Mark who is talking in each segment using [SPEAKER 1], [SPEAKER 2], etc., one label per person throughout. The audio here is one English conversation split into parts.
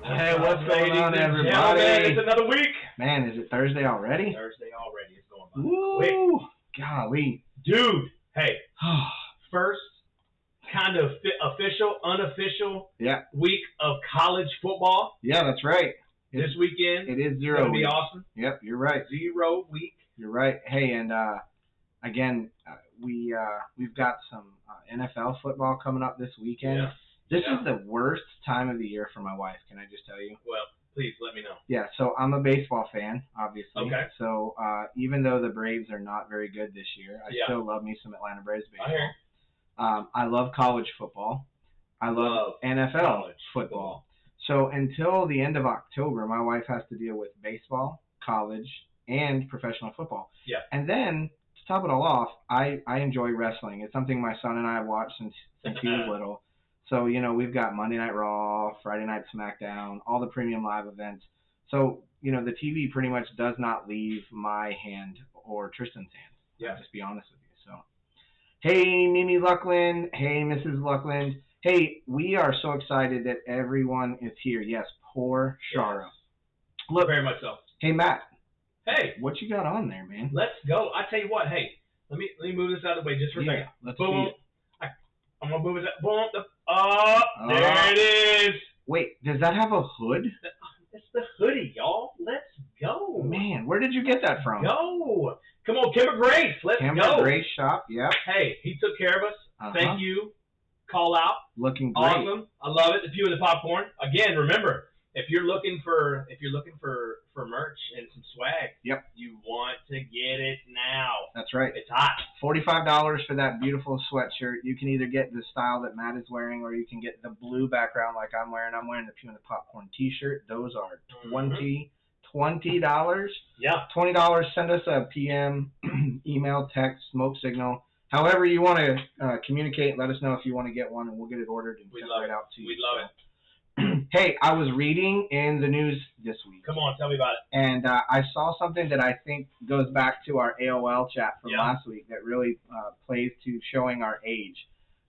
[SPEAKER 1] Hey, what's going on, everybody?
[SPEAKER 2] It's another week.
[SPEAKER 1] Man, is it Thursday already?
[SPEAKER 2] Thursday already. It's going by
[SPEAKER 1] Woo!
[SPEAKER 2] quick.
[SPEAKER 1] Golly.
[SPEAKER 2] Dude, hey, first kind of official, unofficial week of college football.
[SPEAKER 1] Yeah, that's right.
[SPEAKER 2] This weekend.
[SPEAKER 1] It is 0
[SPEAKER 2] It's going to be
[SPEAKER 1] week.
[SPEAKER 2] awesome.
[SPEAKER 1] Yep, you're right.
[SPEAKER 2] 0 week.
[SPEAKER 1] You're right. Hey, and again, we've got some NFL football coming up this weekend.
[SPEAKER 2] Yeah.
[SPEAKER 1] This is the worst time of the year for my wife, can I just tell you?
[SPEAKER 2] Well, please let me know.
[SPEAKER 1] Yeah, so I'm a baseball fan, obviously.
[SPEAKER 2] Okay.
[SPEAKER 1] So even though the Braves are not very good this year, I still love me some Atlanta Braves baseball.
[SPEAKER 2] I hear.
[SPEAKER 1] I love college football. I love NFL football. So until the end of October, my wife has to deal with baseball, college, and professional football.
[SPEAKER 2] Yeah.
[SPEAKER 1] And then, to top it all off, I enjoy wrestling. It's something my son and I have watched since he was little. So, you know, we've got Monday Night Raw, Friday Night SmackDown, all the premium live events. So, you know, the TV pretty much does not leave my hand or Tristan's hand.
[SPEAKER 2] Yeah.
[SPEAKER 1] I'll just be honest with you. So, hey, Mimi Luckland. Hey, Mrs. Luckland. Hey, we are so excited that everyone is here. Yes, poor Shara.
[SPEAKER 2] Yes.
[SPEAKER 1] Look,
[SPEAKER 2] very much so.
[SPEAKER 1] Hey, Matt.
[SPEAKER 2] Hey.
[SPEAKER 1] What you got on there, man?
[SPEAKER 2] Let's go. I tell you what, hey, let me move this out of the way just for a second.
[SPEAKER 1] Let's
[SPEAKER 2] Boom.
[SPEAKER 1] see it.
[SPEAKER 2] I'm going to move it out. Boom. There it is.
[SPEAKER 1] Wait, does that have a hood?
[SPEAKER 2] It's the hoodie, y'all. Let's go.
[SPEAKER 1] Man, where did you get that from?
[SPEAKER 2] Go. Come on, Kimber Grace. Let's go.
[SPEAKER 1] Kimber Grace shop, yep.
[SPEAKER 2] Hey, he took care of us. Thank you. Call out.
[SPEAKER 1] Looking great.
[SPEAKER 2] Awesome. I love it. The Pew and the Popcorn. Again, remember, if you're looking for merch and some swag, you want to get it now.
[SPEAKER 1] That's right.
[SPEAKER 2] It's hot.
[SPEAKER 1] $45 for that beautiful sweatshirt. You can either get the style that Matt is wearing, or you can get the blue background like I'm wearing. I'm wearing the Pew and the Popcorn T-shirt. Those are $20.
[SPEAKER 2] Yeah.
[SPEAKER 1] $20. Send us a PM, email, text, smoke signal. However you want to communicate, let us know if you want to get one, and we'll get it ordered and sent right out to you.
[SPEAKER 2] We'd love it.
[SPEAKER 1] Hey, I was reading in the news this week.
[SPEAKER 2] Come on, tell me about it.
[SPEAKER 1] And I saw something that I think goes back to our AOL chat from last week that really plays to showing our age.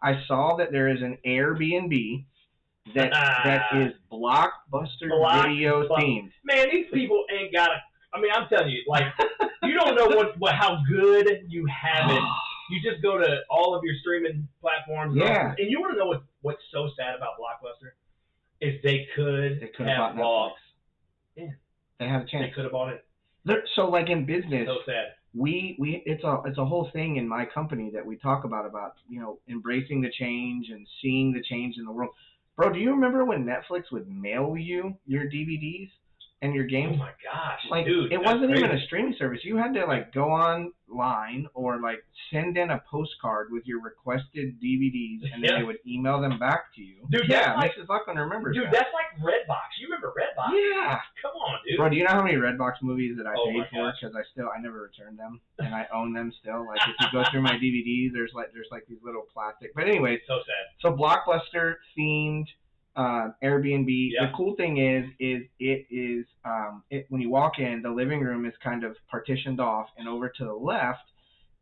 [SPEAKER 1] I saw that there is an Airbnb that is Blockbuster video themed.
[SPEAKER 2] Man, these people ain't got a... I mean, I'm telling you, like, you don't know how good you have it. You just go to all of your streaming platforms.
[SPEAKER 1] Yeah.
[SPEAKER 2] And you want to know what's so sad about Blockbuster? Is they could have bought Netflix. Yeah.
[SPEAKER 1] They have a chance.
[SPEAKER 2] They could have bought it.
[SPEAKER 1] So, like in business,
[SPEAKER 2] so sad.
[SPEAKER 1] It's a whole thing in my company that we talk about you know, embracing the change and seeing the change in the world. Bro, do you remember when Netflix would mail you your DVDs and your games?
[SPEAKER 2] Oh my gosh,
[SPEAKER 1] like,
[SPEAKER 2] dude!
[SPEAKER 1] It wasn't even a streaming service. You had to like go online or like send in a postcard with your requested DVDs, and then they would email them back to you.
[SPEAKER 2] Dude,
[SPEAKER 1] Mrs. Luckland remembers.
[SPEAKER 2] Dude, that's like Redbox. You remember Redbox?
[SPEAKER 1] Yeah.
[SPEAKER 2] Come on, dude.
[SPEAKER 1] Bro, do you know how many Redbox movies that I paid for? Because I never returned them, and I own them still. Like if you go through my DVDs, there's like these little plastic. But anyways,
[SPEAKER 2] so sad.
[SPEAKER 1] So Blockbuster themed. Airbnb. The cool thing is when you walk in, the living room is kind of partitioned off, and over to the left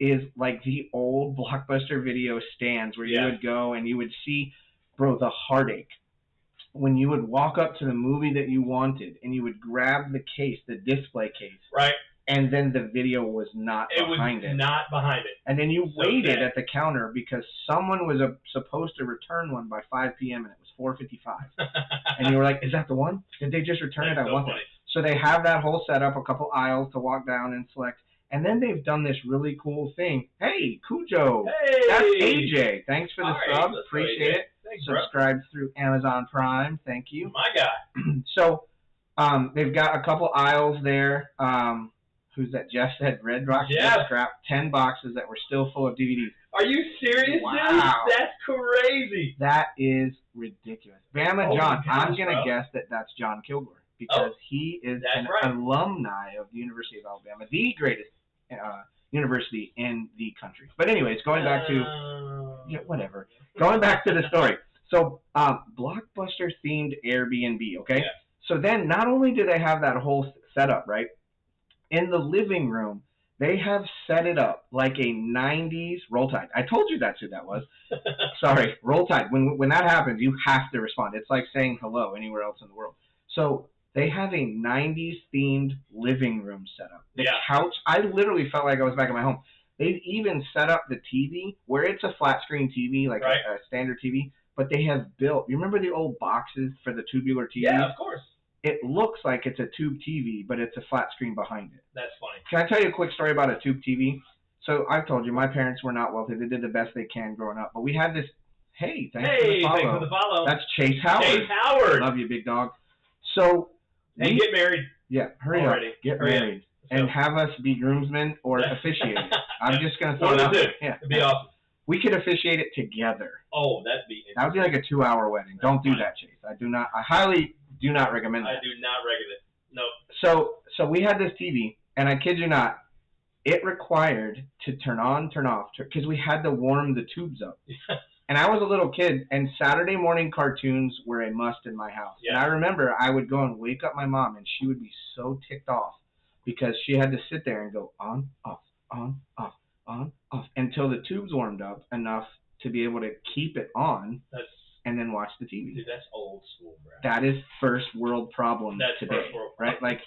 [SPEAKER 1] is like the old Blockbuster video stands where you would go and you would see, bro, the heartache when you would walk up to the movie that you wanted and you would grab the case, the display case,
[SPEAKER 2] right?
[SPEAKER 1] And then the video was not behind it.
[SPEAKER 2] Not behind it.
[SPEAKER 1] And then you waited at the counter because someone was supposed to return one by 5 p.m. and it was 4:55. And you were like, is that the one? Did they just return it? I want it. So they have that whole setup, a couple aisles to walk down and select. And then they've done this really cool thing. Hey, Cujo.
[SPEAKER 2] Hey.
[SPEAKER 1] That's AJ. Thanks for the sub. Appreciate it.
[SPEAKER 2] Thanks,
[SPEAKER 1] Subscribe through Amazon Prime. Thank you.
[SPEAKER 2] My guy.
[SPEAKER 1] So they've got a couple aisles there. Who's that? Jeff said Redbox scrap 10 boxes that were still full of DVDs.
[SPEAKER 2] Are you serious, dude? That's crazy.
[SPEAKER 1] That is ridiculous. Bama John, I'm going to guess that that's John Kilgore because he is an alumni of the University of Alabama, the greatest university in the country. But anyways, going back to whatever. Going back to the story. So Blockbuster themed Airbnb, okay? Yeah. So then not only do they have that whole setup, right? In the living room, they have set it up like a 90s Roll Tide. I told you that's who that was. Sorry, Roll Tide. When that happens, you have to respond. It's like saying hello anywhere else in the world. So they have a 90s themed living room set up. The
[SPEAKER 2] Yeah.
[SPEAKER 1] couch, I literally felt like I was back at my home. They've even set up the TV where it's a flat screen TV, like
[SPEAKER 2] Right.
[SPEAKER 1] a standard TV, but they have built, you remember the old boxes for the tubular TVs?
[SPEAKER 2] Yeah, of course.
[SPEAKER 1] It looks like it's a tube TV, but it's a flat screen behind it.
[SPEAKER 2] That's funny.
[SPEAKER 1] Can I tell you a quick story about a tube TV? So I've told you, my parents were not wealthy. They did the best they can growing up. But we had this, thanks for the follow. That's Chase Howard.
[SPEAKER 2] Chase Howard.
[SPEAKER 1] Love you, big dog. So,
[SPEAKER 2] hey, get married.
[SPEAKER 1] Yeah, hurry up. Get married. And have us be groomsmen or officiate. I'm just going to throw it out there. Yeah.
[SPEAKER 2] It'd be awesome.
[SPEAKER 1] We could officiate it together.
[SPEAKER 2] Oh, that'd be interesting.
[SPEAKER 1] That would be like a 2-hour wedding. Don't do that, Chase. I highly do not recommend that.
[SPEAKER 2] I do not recommend it. Nope.
[SPEAKER 1] So we had this TV, and I kid you not, it required to turn on, turn off, because we had to warm the tubes up. And I was a little kid, and Saturday morning cartoons were a must in my house. Yeah. And I remember I would go and wake up my mom, and she would be so ticked off because she had to sit there and go on, off, on, off, on, off, until the tubes warmed up enough to be able to keep it on and then watch the TV.
[SPEAKER 2] Dude, that's old school, bro.
[SPEAKER 1] That is first world problem today,
[SPEAKER 2] first world
[SPEAKER 1] right? Like,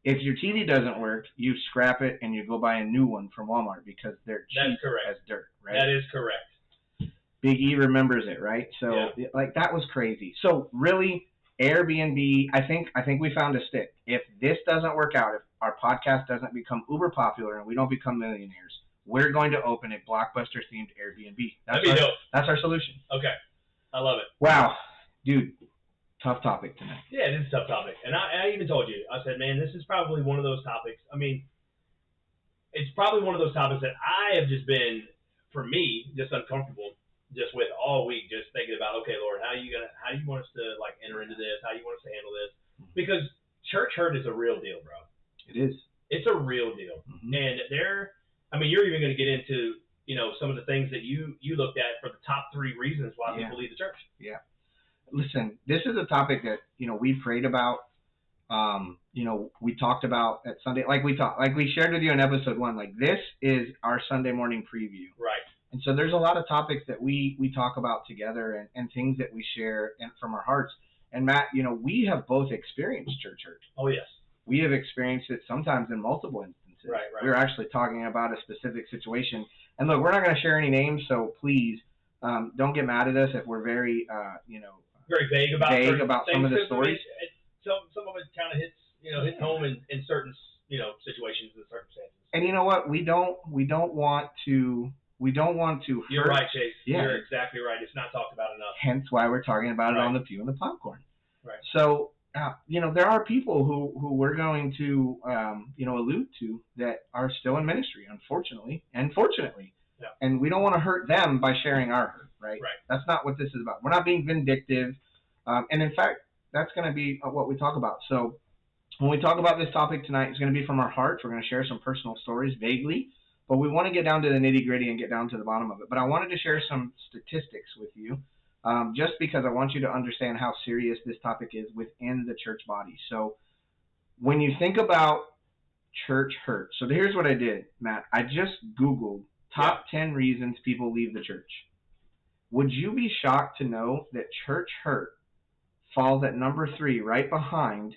[SPEAKER 1] if your TV doesn't work, you scrap it and you go buy a new one from Walmart because they're cheap as dirt, right?
[SPEAKER 2] That is correct.
[SPEAKER 1] Big E remembers it, right? So, like, that was crazy. So, really, Airbnb, I think we found a stick. If this doesn't work out, if our podcast doesn't become uber popular and we don't become millionaires, we're going to open a Blockbuster-themed Airbnb. That's our solution.
[SPEAKER 2] Okay. I love it.
[SPEAKER 1] Wow. Dude, tough topic tonight.
[SPEAKER 2] Yeah, it is a tough topic. And I even told you, I said, man, this is probably one of those topics. I mean, it's probably one of those topics that I have just been, for me, just uncomfortable just with all week, just thinking about, okay, Lord, how do you want us to, like, enter into this? How do you want us to handle this? Because church hurt is a real deal, bro.
[SPEAKER 1] It is.
[SPEAKER 2] It's a real deal. Mm-hmm. And you're even going to get into, some of the things that you looked at for the top 3 reasons why people leave the church.
[SPEAKER 1] Yeah. Listen, this is a topic that, we prayed about. We talked about at Sunday, like we shared with you in episode 1, like this is our Sunday morning preview.
[SPEAKER 2] Right.
[SPEAKER 1] And so there's a lot of topics that we talk about together and things that we share from our hearts. And Matt, we have both experienced church hurt.
[SPEAKER 2] Oh, yes.
[SPEAKER 1] We have experienced it sometimes in multiple instances.
[SPEAKER 2] Right.
[SPEAKER 1] We were actually talking about a specific situation. And look, we're not going to share any names, so please don't get mad at us if we're very,
[SPEAKER 2] very vague about
[SPEAKER 1] some of the stories.
[SPEAKER 2] Some of it kind of hits home in certain, situations and circumstances.
[SPEAKER 1] And you know what? We don't want to hurt.
[SPEAKER 2] You're right, Chase.
[SPEAKER 1] Yeah.
[SPEAKER 2] You're exactly right. It's not talked about enough.
[SPEAKER 1] Hence why we're talking about it on the Pew and the Popcorn.
[SPEAKER 2] Right.
[SPEAKER 1] So, there are people who we're going to, allude to that are still in ministry, unfortunately and fortunately.
[SPEAKER 2] Yeah.
[SPEAKER 1] And we don't want to hurt them by sharing our hurt, right?
[SPEAKER 2] Right.
[SPEAKER 1] That's not what this is about. We're not being vindictive. And in fact, that's going to be what we talk about. So when we talk about this topic tonight, it's going to be from our hearts. We're going to share some personal stories vaguely, but we want to get down to the nitty-gritty and get down to the bottom of it. But I wanted to share some statistics with you just because I want you to understand how serious this topic is within the church body. So when you think about church hurt, so here's what I did, Matt. I just Googled top 10 reasons people leave the church. Would you be shocked to know that church hurt falls at number 3, right behind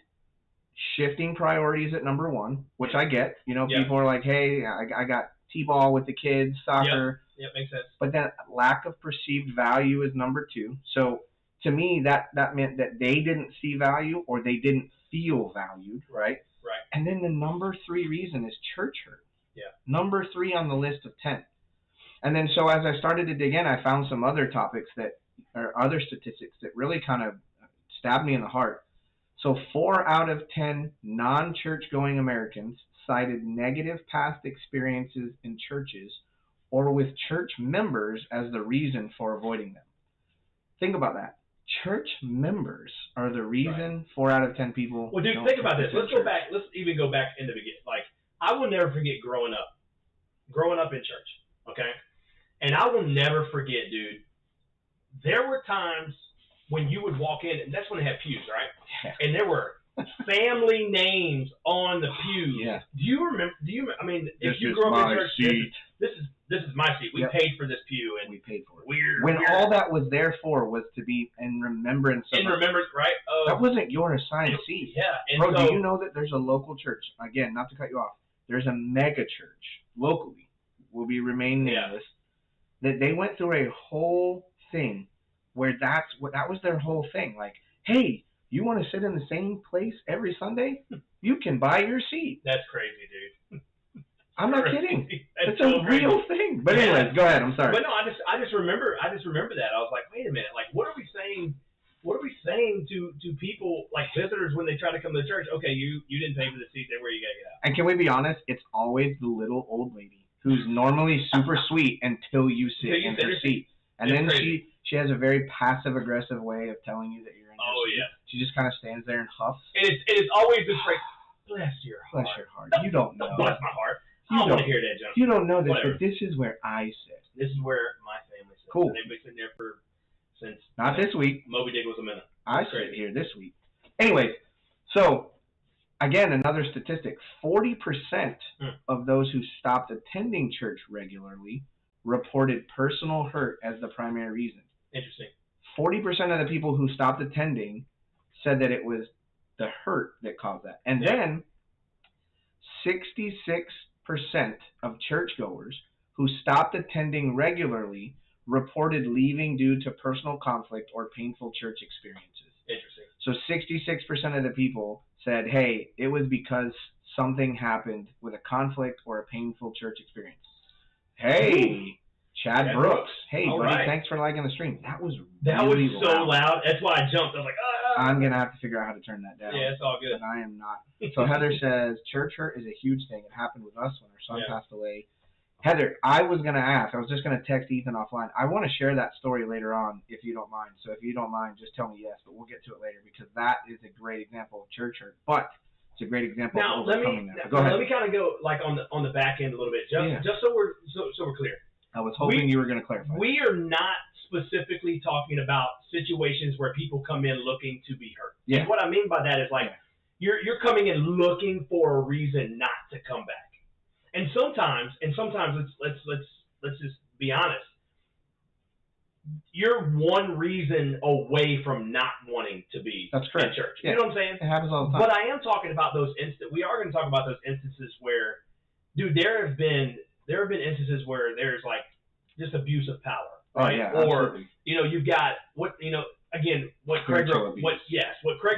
[SPEAKER 1] shifting priorities at number 1, which I get. People are like, hey, I got T-ball with the kids, soccer.
[SPEAKER 2] Yep, makes sense.
[SPEAKER 1] But then lack of perceived value is number 2. So to me, that meant that they didn't see value or they didn't feel valued, right?
[SPEAKER 2] Right.
[SPEAKER 1] And then the number 3 reason is church hurt.
[SPEAKER 2] Yeah.
[SPEAKER 1] Number 3 on the list of 10. And then so as I started to dig in, I found some other topics other statistics that really kind of stabbed me in the heart. So 4 out of 10 non-church going Americans cited negative past experiences in churches or with church members as the reason for avoiding them. Think about that. Church members are the reason 4 out of 10 people.
[SPEAKER 2] Well, dude, think about this. Let's go back. Let's even go back in the beginning. Like, I will never forget growing up in church. Okay, and I will never forget, dude. There were times when you would walk in, and that's when they had pews, right?
[SPEAKER 1] Yeah.
[SPEAKER 2] And there were family names on the pews.
[SPEAKER 1] Yeah.
[SPEAKER 2] Do you remember? I mean, if you grew up in church, this this is my seat. We paid for this pew, and
[SPEAKER 1] we paid for it.
[SPEAKER 2] We're
[SPEAKER 1] all that was there for was to be in remembrance of
[SPEAKER 2] right?
[SPEAKER 1] That wasn't your assigned seat.
[SPEAKER 2] Yeah. And
[SPEAKER 1] bro, do you know that there's a local church? Again, not to cut you off. There's a mega church locally, will be remain nameless, that they went through a whole thing where that was their whole thing. Like, hey, you want to sit in the same place every Sunday? You can buy your seat.
[SPEAKER 2] That's crazy, dude.
[SPEAKER 1] I'm not kidding. It's a real thing. But anyways, go ahead. I'm sorry.
[SPEAKER 2] But no, I just remember that. I was like, wait a minute. Like, what are we saying? What are we saying to people, like visitors, when they try to come to the church? Okay, you didn't pay for the seat. There, where you gotta get out.
[SPEAKER 1] And can we be honest? It's always the little old lady who's normally super sweet until you sit in her seat, and then crazy. she has a very passive aggressive way of telling you that you're in her seat. Yeah. She just kind of stands there and huffs.
[SPEAKER 2] And it's always this like, bless your heart.
[SPEAKER 1] Bless your heart. You don't know.
[SPEAKER 2] Bless my heart. I don't want to hear that, John.
[SPEAKER 1] You don't know this, but this is where I sit.
[SPEAKER 2] This is where my family sits.
[SPEAKER 1] Cool.
[SPEAKER 2] And they've been sitting there since
[SPEAKER 1] not this week.
[SPEAKER 2] Moby Dick was a minute.
[SPEAKER 1] I sit here this week. Anyways, so again, another statistic: 40% of those who stopped attending church regularly reported personal hurt as the primary reason.
[SPEAKER 2] Interesting.
[SPEAKER 1] 40% of the people who stopped attending said that it was the hurt that caused that, and then 66% of churchgoers who stopped attending regularly reported leaving due to personal conflict or painful church experiences.
[SPEAKER 2] Interesting.
[SPEAKER 1] So 66% of the people said, hey, it was because something happened with a conflict or a painful church experience. Hey, Chad Brooks. Hey,
[SPEAKER 2] all
[SPEAKER 1] buddy,
[SPEAKER 2] right.
[SPEAKER 1] Thanks for liking the stream. That was
[SPEAKER 2] really so loud. That's why I jumped. I was like, ah.
[SPEAKER 1] I'm going to have to figure out how to turn that down.
[SPEAKER 2] Yeah, it's all good.
[SPEAKER 1] But I am not. So Heather says, church hurt is a huge thing. It happened with us when our son passed away. Heather, I was going to ask. I was just going to text Ethan offline. I want to share that story later on, if you don't mind. So if you don't mind, just tell me yes, but we'll get to it later because that is a great example of church hurt. But it's a great example of overcoming that. Go ahead.
[SPEAKER 2] Let me kind of go like on the back end a little bit, just so we're clear.
[SPEAKER 1] I was hoping you were going to clarify.
[SPEAKER 2] We are not specifically talking about situations where people come in looking to be hurt.
[SPEAKER 1] Yeah.
[SPEAKER 2] And what I mean by that is like you're coming in looking for a reason not to come back. And sometimes let's just be honest. You're one reason away from not wanting to be in church.
[SPEAKER 1] Yeah.
[SPEAKER 2] You know what I'm saying?
[SPEAKER 1] It happens all the time.
[SPEAKER 2] But I am talking about we are going to talk about those instances where, dude, there have been instances where there's like just abuse of power, right?
[SPEAKER 1] Oh, yeah,
[SPEAKER 2] or
[SPEAKER 1] absolutely.
[SPEAKER 2] you've got what Craig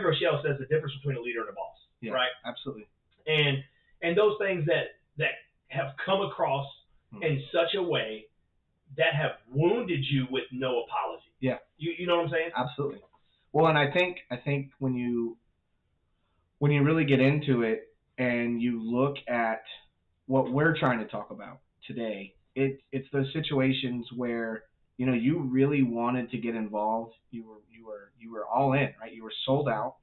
[SPEAKER 2] Rochelle says, the difference between a leader and a boss, right?
[SPEAKER 1] Absolutely.
[SPEAKER 2] And those things that have come across in such a way that have wounded you with no apology.
[SPEAKER 1] Yeah.
[SPEAKER 2] You know what I'm saying?
[SPEAKER 1] Absolutely. Well, and I think when you really get into it and you look at what we're trying to talk about today, it's those situations where you really wanted to get involved. You were all in, right? You were sold out,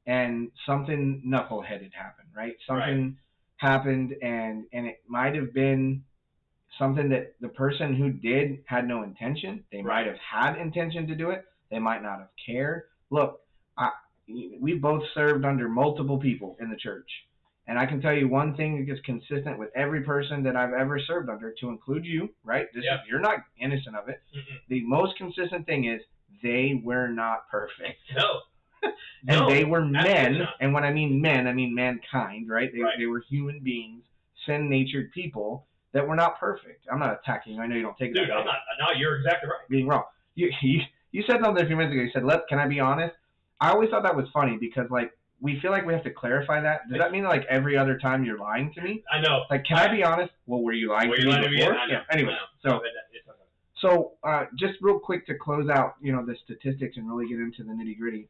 [SPEAKER 1] and something knuckleheaded happened, right? Something happened, and it might have been something that the person who did had no intention. They might have had intention to do it. They might not have cared. Look, we both served under multiple people in the church. And I can tell you one thing that is consistent with every person that I've ever served under, to include you, right? You're not innocent of it. Mm-mm. The most consistent thing is they were not perfect.
[SPEAKER 2] No.
[SPEAKER 1] And they were men, and when I mean men, I mean mankind, right? They were human beings, sin-natured people that were not perfect. I'm not attacking you. I know you don't take it that way.
[SPEAKER 2] I'm not. No, you're exactly right.
[SPEAKER 1] Being wrong. You said something a few minutes ago. You said, can I be honest? I always thought that was funny because, like, we feel like we have to clarify that. Does that mean, like, every other time you're lying to me?
[SPEAKER 2] I know.
[SPEAKER 1] Like, can I be honest? Well, were you lying to me before? Yeah. Anyway, so just real quick to close out, the statistics and really get into the nitty-gritty.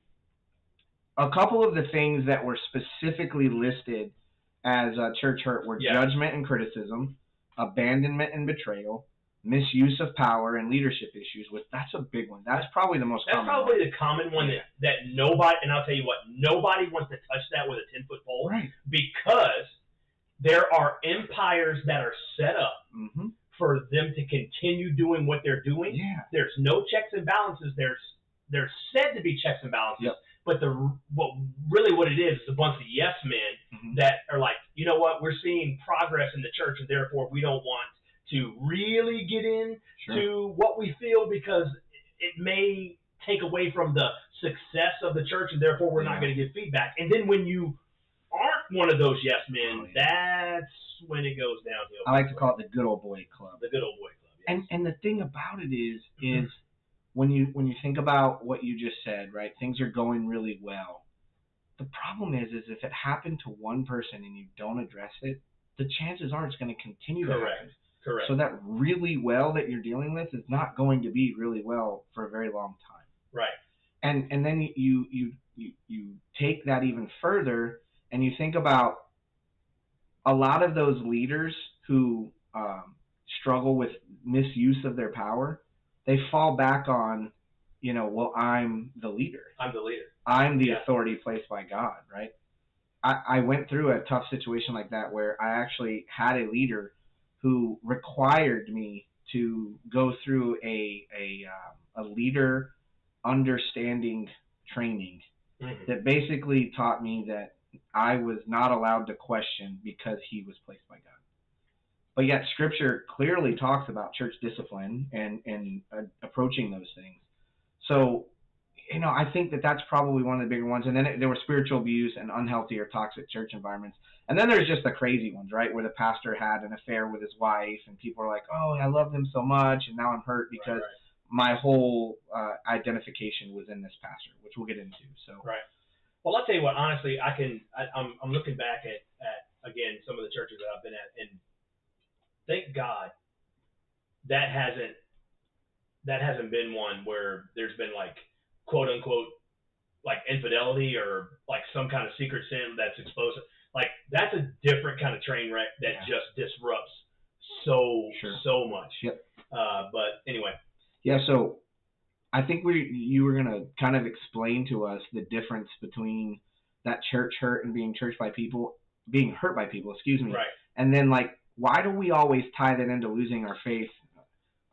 [SPEAKER 1] A couple of the things that were specifically listed as church hurt were judgment and criticism, abandonment and betrayal, misuse of power, and leadership issues. That's a big one. That's probably the most common one.
[SPEAKER 2] That's probably the common one that nobody, and I'll tell you what, nobody wants to touch that with a 10-foot pole,
[SPEAKER 1] right? Because
[SPEAKER 2] there are empires that are set up for them to continue doing what they're doing.
[SPEAKER 1] Yeah.
[SPEAKER 2] There's no checks and balances. There's said to be checks and balances.
[SPEAKER 1] Yep.
[SPEAKER 2] But what it is a bunch of yes men that are like, you know what, we're seeing progress in the church, and therefore we don't want to really get in to what we feel, because it may take away from the success of the church, and therefore we're not going to get feedback. And then when you aren't one of those yes men, that's when it goes downhill.
[SPEAKER 1] I like to call it the good old boy club.
[SPEAKER 2] The good old boy club. Yes.
[SPEAKER 1] And the thing about it is when you think about what you just said, right? Things are going really well. The problem is if it happened to one person and you don't address it, the chances are it's going to continue to happen.
[SPEAKER 2] Correct.
[SPEAKER 1] So that really well that you're dealing with is not going to be really well for a very long time.
[SPEAKER 2] Right.
[SPEAKER 1] And then you take that even further, and you think about a lot of those leaders who struggle with misuse of their power. They fall back on, well, I'm the leader. I'm the authority placed by God, right? I went through a tough situation like that where I actually had a leader who required me to go through a leader understanding training that basically taught me that I was not allowed to question because he was placed by God. But yet Scripture clearly talks about church discipline and approaching those things. So, I think that's probably one of the bigger ones. And then there was spiritual abuse and unhealthy or toxic church environments. And then there's just the crazy ones, right, where the pastor had an affair with his wife, and people are like, oh, I love them so much, and now I'm hurt because my whole identification was in this pastor, which we'll get into. So.
[SPEAKER 2] Right. Well, I'll tell you what, honestly, I'm looking back at, again, some of the churches that I've been at, and thank God that hasn't been one where there's been like, quote unquote, like infidelity or like some kind of secret sin that's exposed. Like that's a different kind of train wreck that just disrupts so much.
[SPEAKER 1] Yep.
[SPEAKER 2] But anyway.
[SPEAKER 1] Yeah. So I think you were gonna kind of explain to us the difference between that church hurt and being hurt by people. Excuse me.
[SPEAKER 2] Right.
[SPEAKER 1] And then like, why do we always tie that into losing our faith?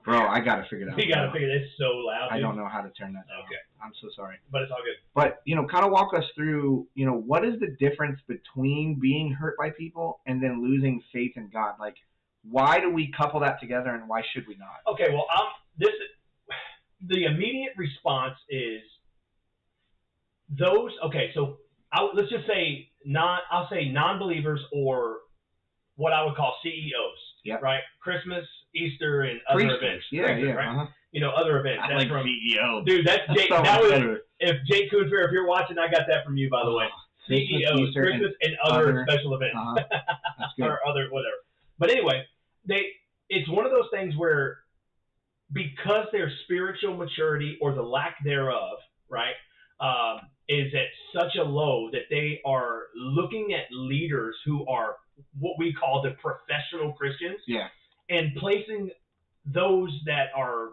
[SPEAKER 1] Bro, I got to figure that out.
[SPEAKER 2] You got to figure it. It's so loud.
[SPEAKER 1] I don't know how to turn that down.
[SPEAKER 2] Okay.
[SPEAKER 1] I'm so sorry.
[SPEAKER 2] But it's all good.
[SPEAKER 1] But, kind of walk us through, what is the difference between being hurt by people and then losing faith in God? Like, why do we couple that together and why should we not?
[SPEAKER 2] Okay, well, the immediate response is those, okay, so let's just say, I'll say non-believers or what I would call CEOs.
[SPEAKER 1] Yep.
[SPEAKER 2] Right? Christmas, Easter, and other events.
[SPEAKER 1] Yeah,
[SPEAKER 2] right?
[SPEAKER 1] Uh-huh.
[SPEAKER 2] Other events.
[SPEAKER 1] I like CEO.
[SPEAKER 2] Dude, that's Jake. If Jake Coonfair, if you're watching, I got that from you, by the way. CEOs, Christmas, and other special events.
[SPEAKER 1] That's good.
[SPEAKER 2] Or other, whatever. But anyway, it's one of those things where because their spiritual maturity or the lack thereof, right, is at such a low that they are looking at leaders who are what we call the professional Christians, and placing those that are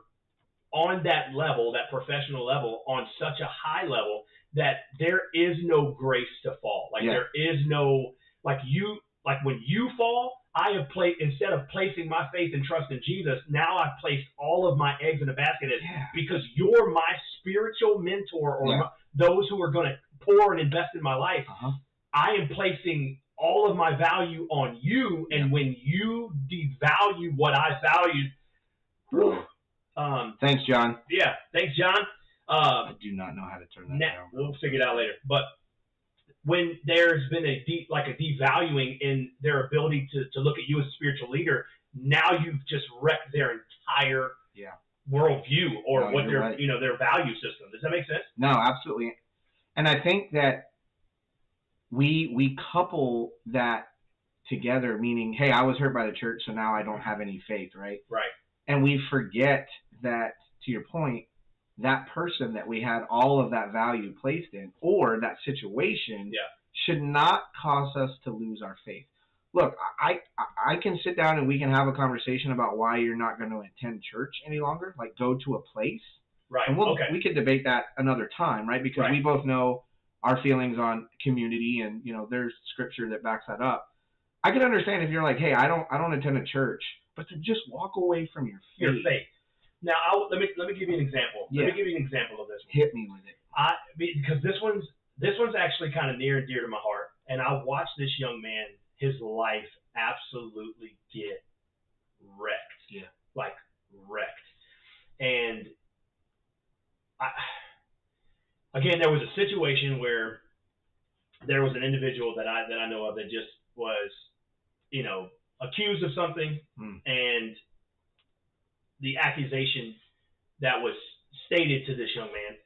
[SPEAKER 2] on that level, that professional level, on such a high level that there is no grace to fall. Like there is no, like when you fall, I have instead of placing my faith and trust in Jesus, now I've placed all of my eggs in a basket because you're my spiritual mentor or those who are going to pour and invest in my life. I am placing all of my value on you, and when you devalue what I valued,
[SPEAKER 1] thanks, John.
[SPEAKER 2] Yeah, thanks, John.
[SPEAKER 1] I do not know how to turn that down.
[SPEAKER 2] We'll figure it out later. But when there's been a devaluing in their ability to look at you as a spiritual leader, now you've just wrecked their entire worldview or what their their value system. Does that make sense?
[SPEAKER 1] No, absolutely. And I think that we couple that together, meaning, hey, I was hurt by the church, so now I don't have any faith, right?
[SPEAKER 2] Right.
[SPEAKER 1] And we forget that, to your point, that person that we had all of that value placed in, or that situation, should not cause us to lose our faith. Look, I can sit down and we can have a conversation about why you're not going to attend church any longer, like go to a place.
[SPEAKER 2] Right.
[SPEAKER 1] And we could debate that another time, right? Because we both know our feelings on community, and there's scripture that backs that up. I can understand if you're like, hey, I don't attend a church, but to just walk away from your faith.
[SPEAKER 2] Your faith. Now, let me give you an example. Let me give you an example of this one.
[SPEAKER 1] Hit me with it.
[SPEAKER 2] Because this one's actually kind of near and dear to my heart, and I watched this young man, his life absolutely get wrecked. Yeah. Like wrecked. And again, there was a situation where there was an individual that I know of that just was, accused of something, and the accusation that was stated to this young man,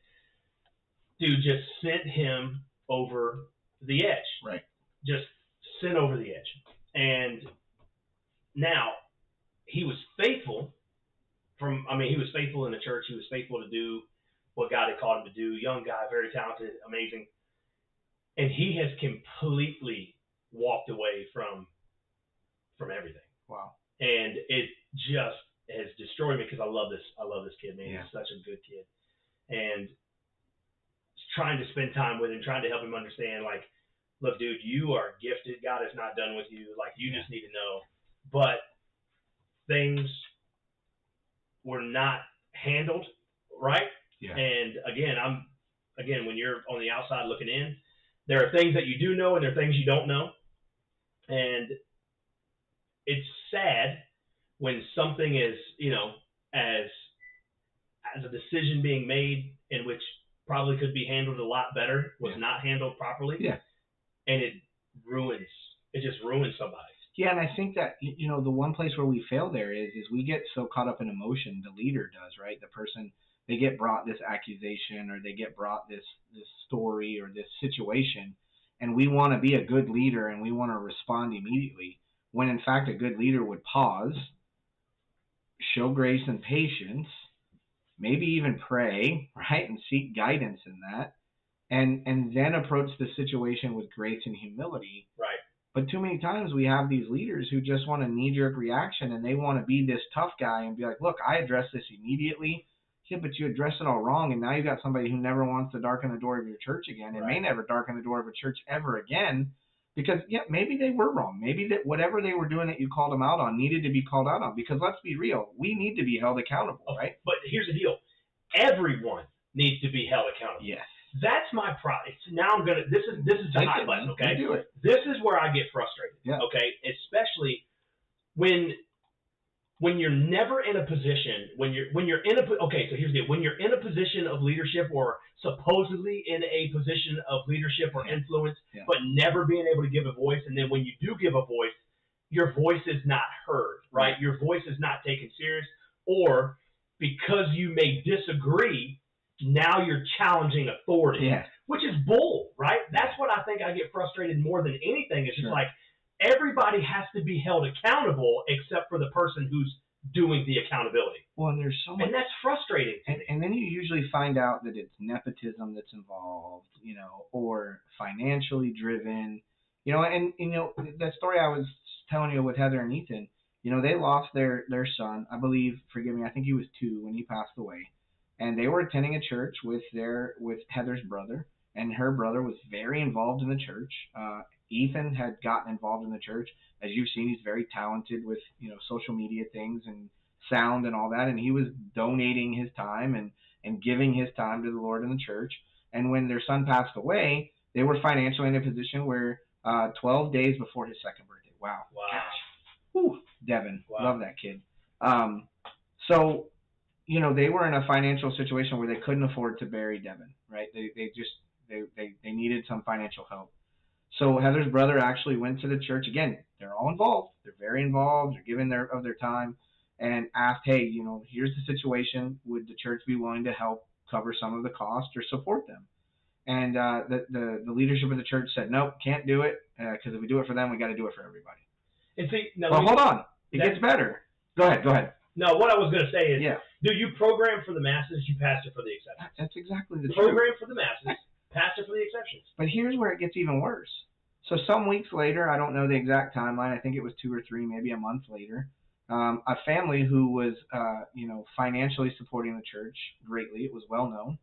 [SPEAKER 2] dude, just sent him over the edge.
[SPEAKER 1] Right.
[SPEAKER 2] Just sent over the edge. And now he was faithful he was faithful in the church. He was faithful to do what God had called him to do. Young guy, very talented, amazing. And he has completely walked away from everything.
[SPEAKER 1] Wow.
[SPEAKER 2] And it just has destroyed me because I love this kid, man.
[SPEAKER 1] Yeah.
[SPEAKER 2] He's such a good kid. And trying to spend time with him, trying to help him understand, like, look, dude, you are gifted. God is not done with you. Like, you just need to know. But things were not handled right.
[SPEAKER 1] Yeah.
[SPEAKER 2] And again, when you're on the outside looking in, there are things that you do know and there are things you don't know. And it's sad when something is, as a decision being made in which probably could be handled a lot better was not handled properly.
[SPEAKER 1] Yeah.
[SPEAKER 2] And it just ruins somebody.
[SPEAKER 1] Yeah, and I think that, the one place where we fail there is we get so caught up in emotion, the leader does, right? The person, they get brought this accusation or they get brought this story or this situation, and we want to be a good leader and we want to respond immediately, when in fact a good leader would pause, show grace and patience, maybe even pray, right, and seek guidance in that, and then approach the situation with grace and humility.
[SPEAKER 2] Right.
[SPEAKER 1] But too many times we have these leaders who just want a knee-jerk reaction, and they want to be this tough guy and be like, look, I addressed this immediately. Yeah, but you addressed it all wrong, and now you got somebody who never wants to darken the door of your church again, and may never darken the door of a church ever again, because, maybe they were wrong. Maybe that whatever they were doing that you called them out on needed to be called out on, because let's be real, we need to be held accountable, right?
[SPEAKER 2] But here's the deal. Everyone needs to be held accountable.
[SPEAKER 1] Yes.
[SPEAKER 2] That's my problem. Now this is the hot button, okay?
[SPEAKER 1] You do it.
[SPEAKER 2] This is where I get frustrated.
[SPEAKER 1] Yeah.
[SPEAKER 2] Okay? Especially when you're never in a position, so here's the deal. When you're in a position of leadership or supposedly in a position of leadership or influence, but never being able to give a voice, and then when you do give a voice, your voice is not heard, right? Your voice is not taken serious, or because you may disagree, now you're challenging authority, which is bull, right? That's what I think I get frustrated more than anything. It's just like everybody has to be held accountable except for the person who's doing the accountability.
[SPEAKER 1] Well, and there's so much,
[SPEAKER 2] and that's frustrating.
[SPEAKER 1] And then you usually find out that it's nepotism that's involved, or financially driven, and that story I was telling you with Heather and Ethan, they lost their son, I believe, forgive me, I think he was 2 when he passed away. And they were attending a church with Heather's brother, and her brother was very involved in the church. Ethan had gotten involved in the church. As you've seen, he's very talented with social media things and sound and all that, and he was donating his time and giving his time to the Lord in the church. And when their son passed away, they were financially in a position where 12 days before his second birthday. Wow. Gosh. Whew. Devin. Wow. Love that kid. So they were in a financial situation where they couldn't afford to bury Devin, right? They needed some financial help. So Heather's brother actually went to the church. Again, they're all involved. They're very involved. They're giving their time, and asked, hey, here's the situation. Would the church be willing to help cover some of the cost or support them? And the leadership of the church said, nope, can't do it, because if we do it for them, we got to do it for everybody.
[SPEAKER 2] And see, now,
[SPEAKER 1] well, hold on. It gets better. Go ahead.
[SPEAKER 2] No, what I was going to say is, do you program for the masses, you pastor for the exceptions.
[SPEAKER 1] That's exactly the truth.
[SPEAKER 2] Program for the masses, pastor for the exceptions.
[SPEAKER 1] But here's where it gets even worse. So some weeks later, I don't know the exact timeline, I think it was 2 or 3, maybe a month later, a family who was, financially supporting the church greatly, it was well known,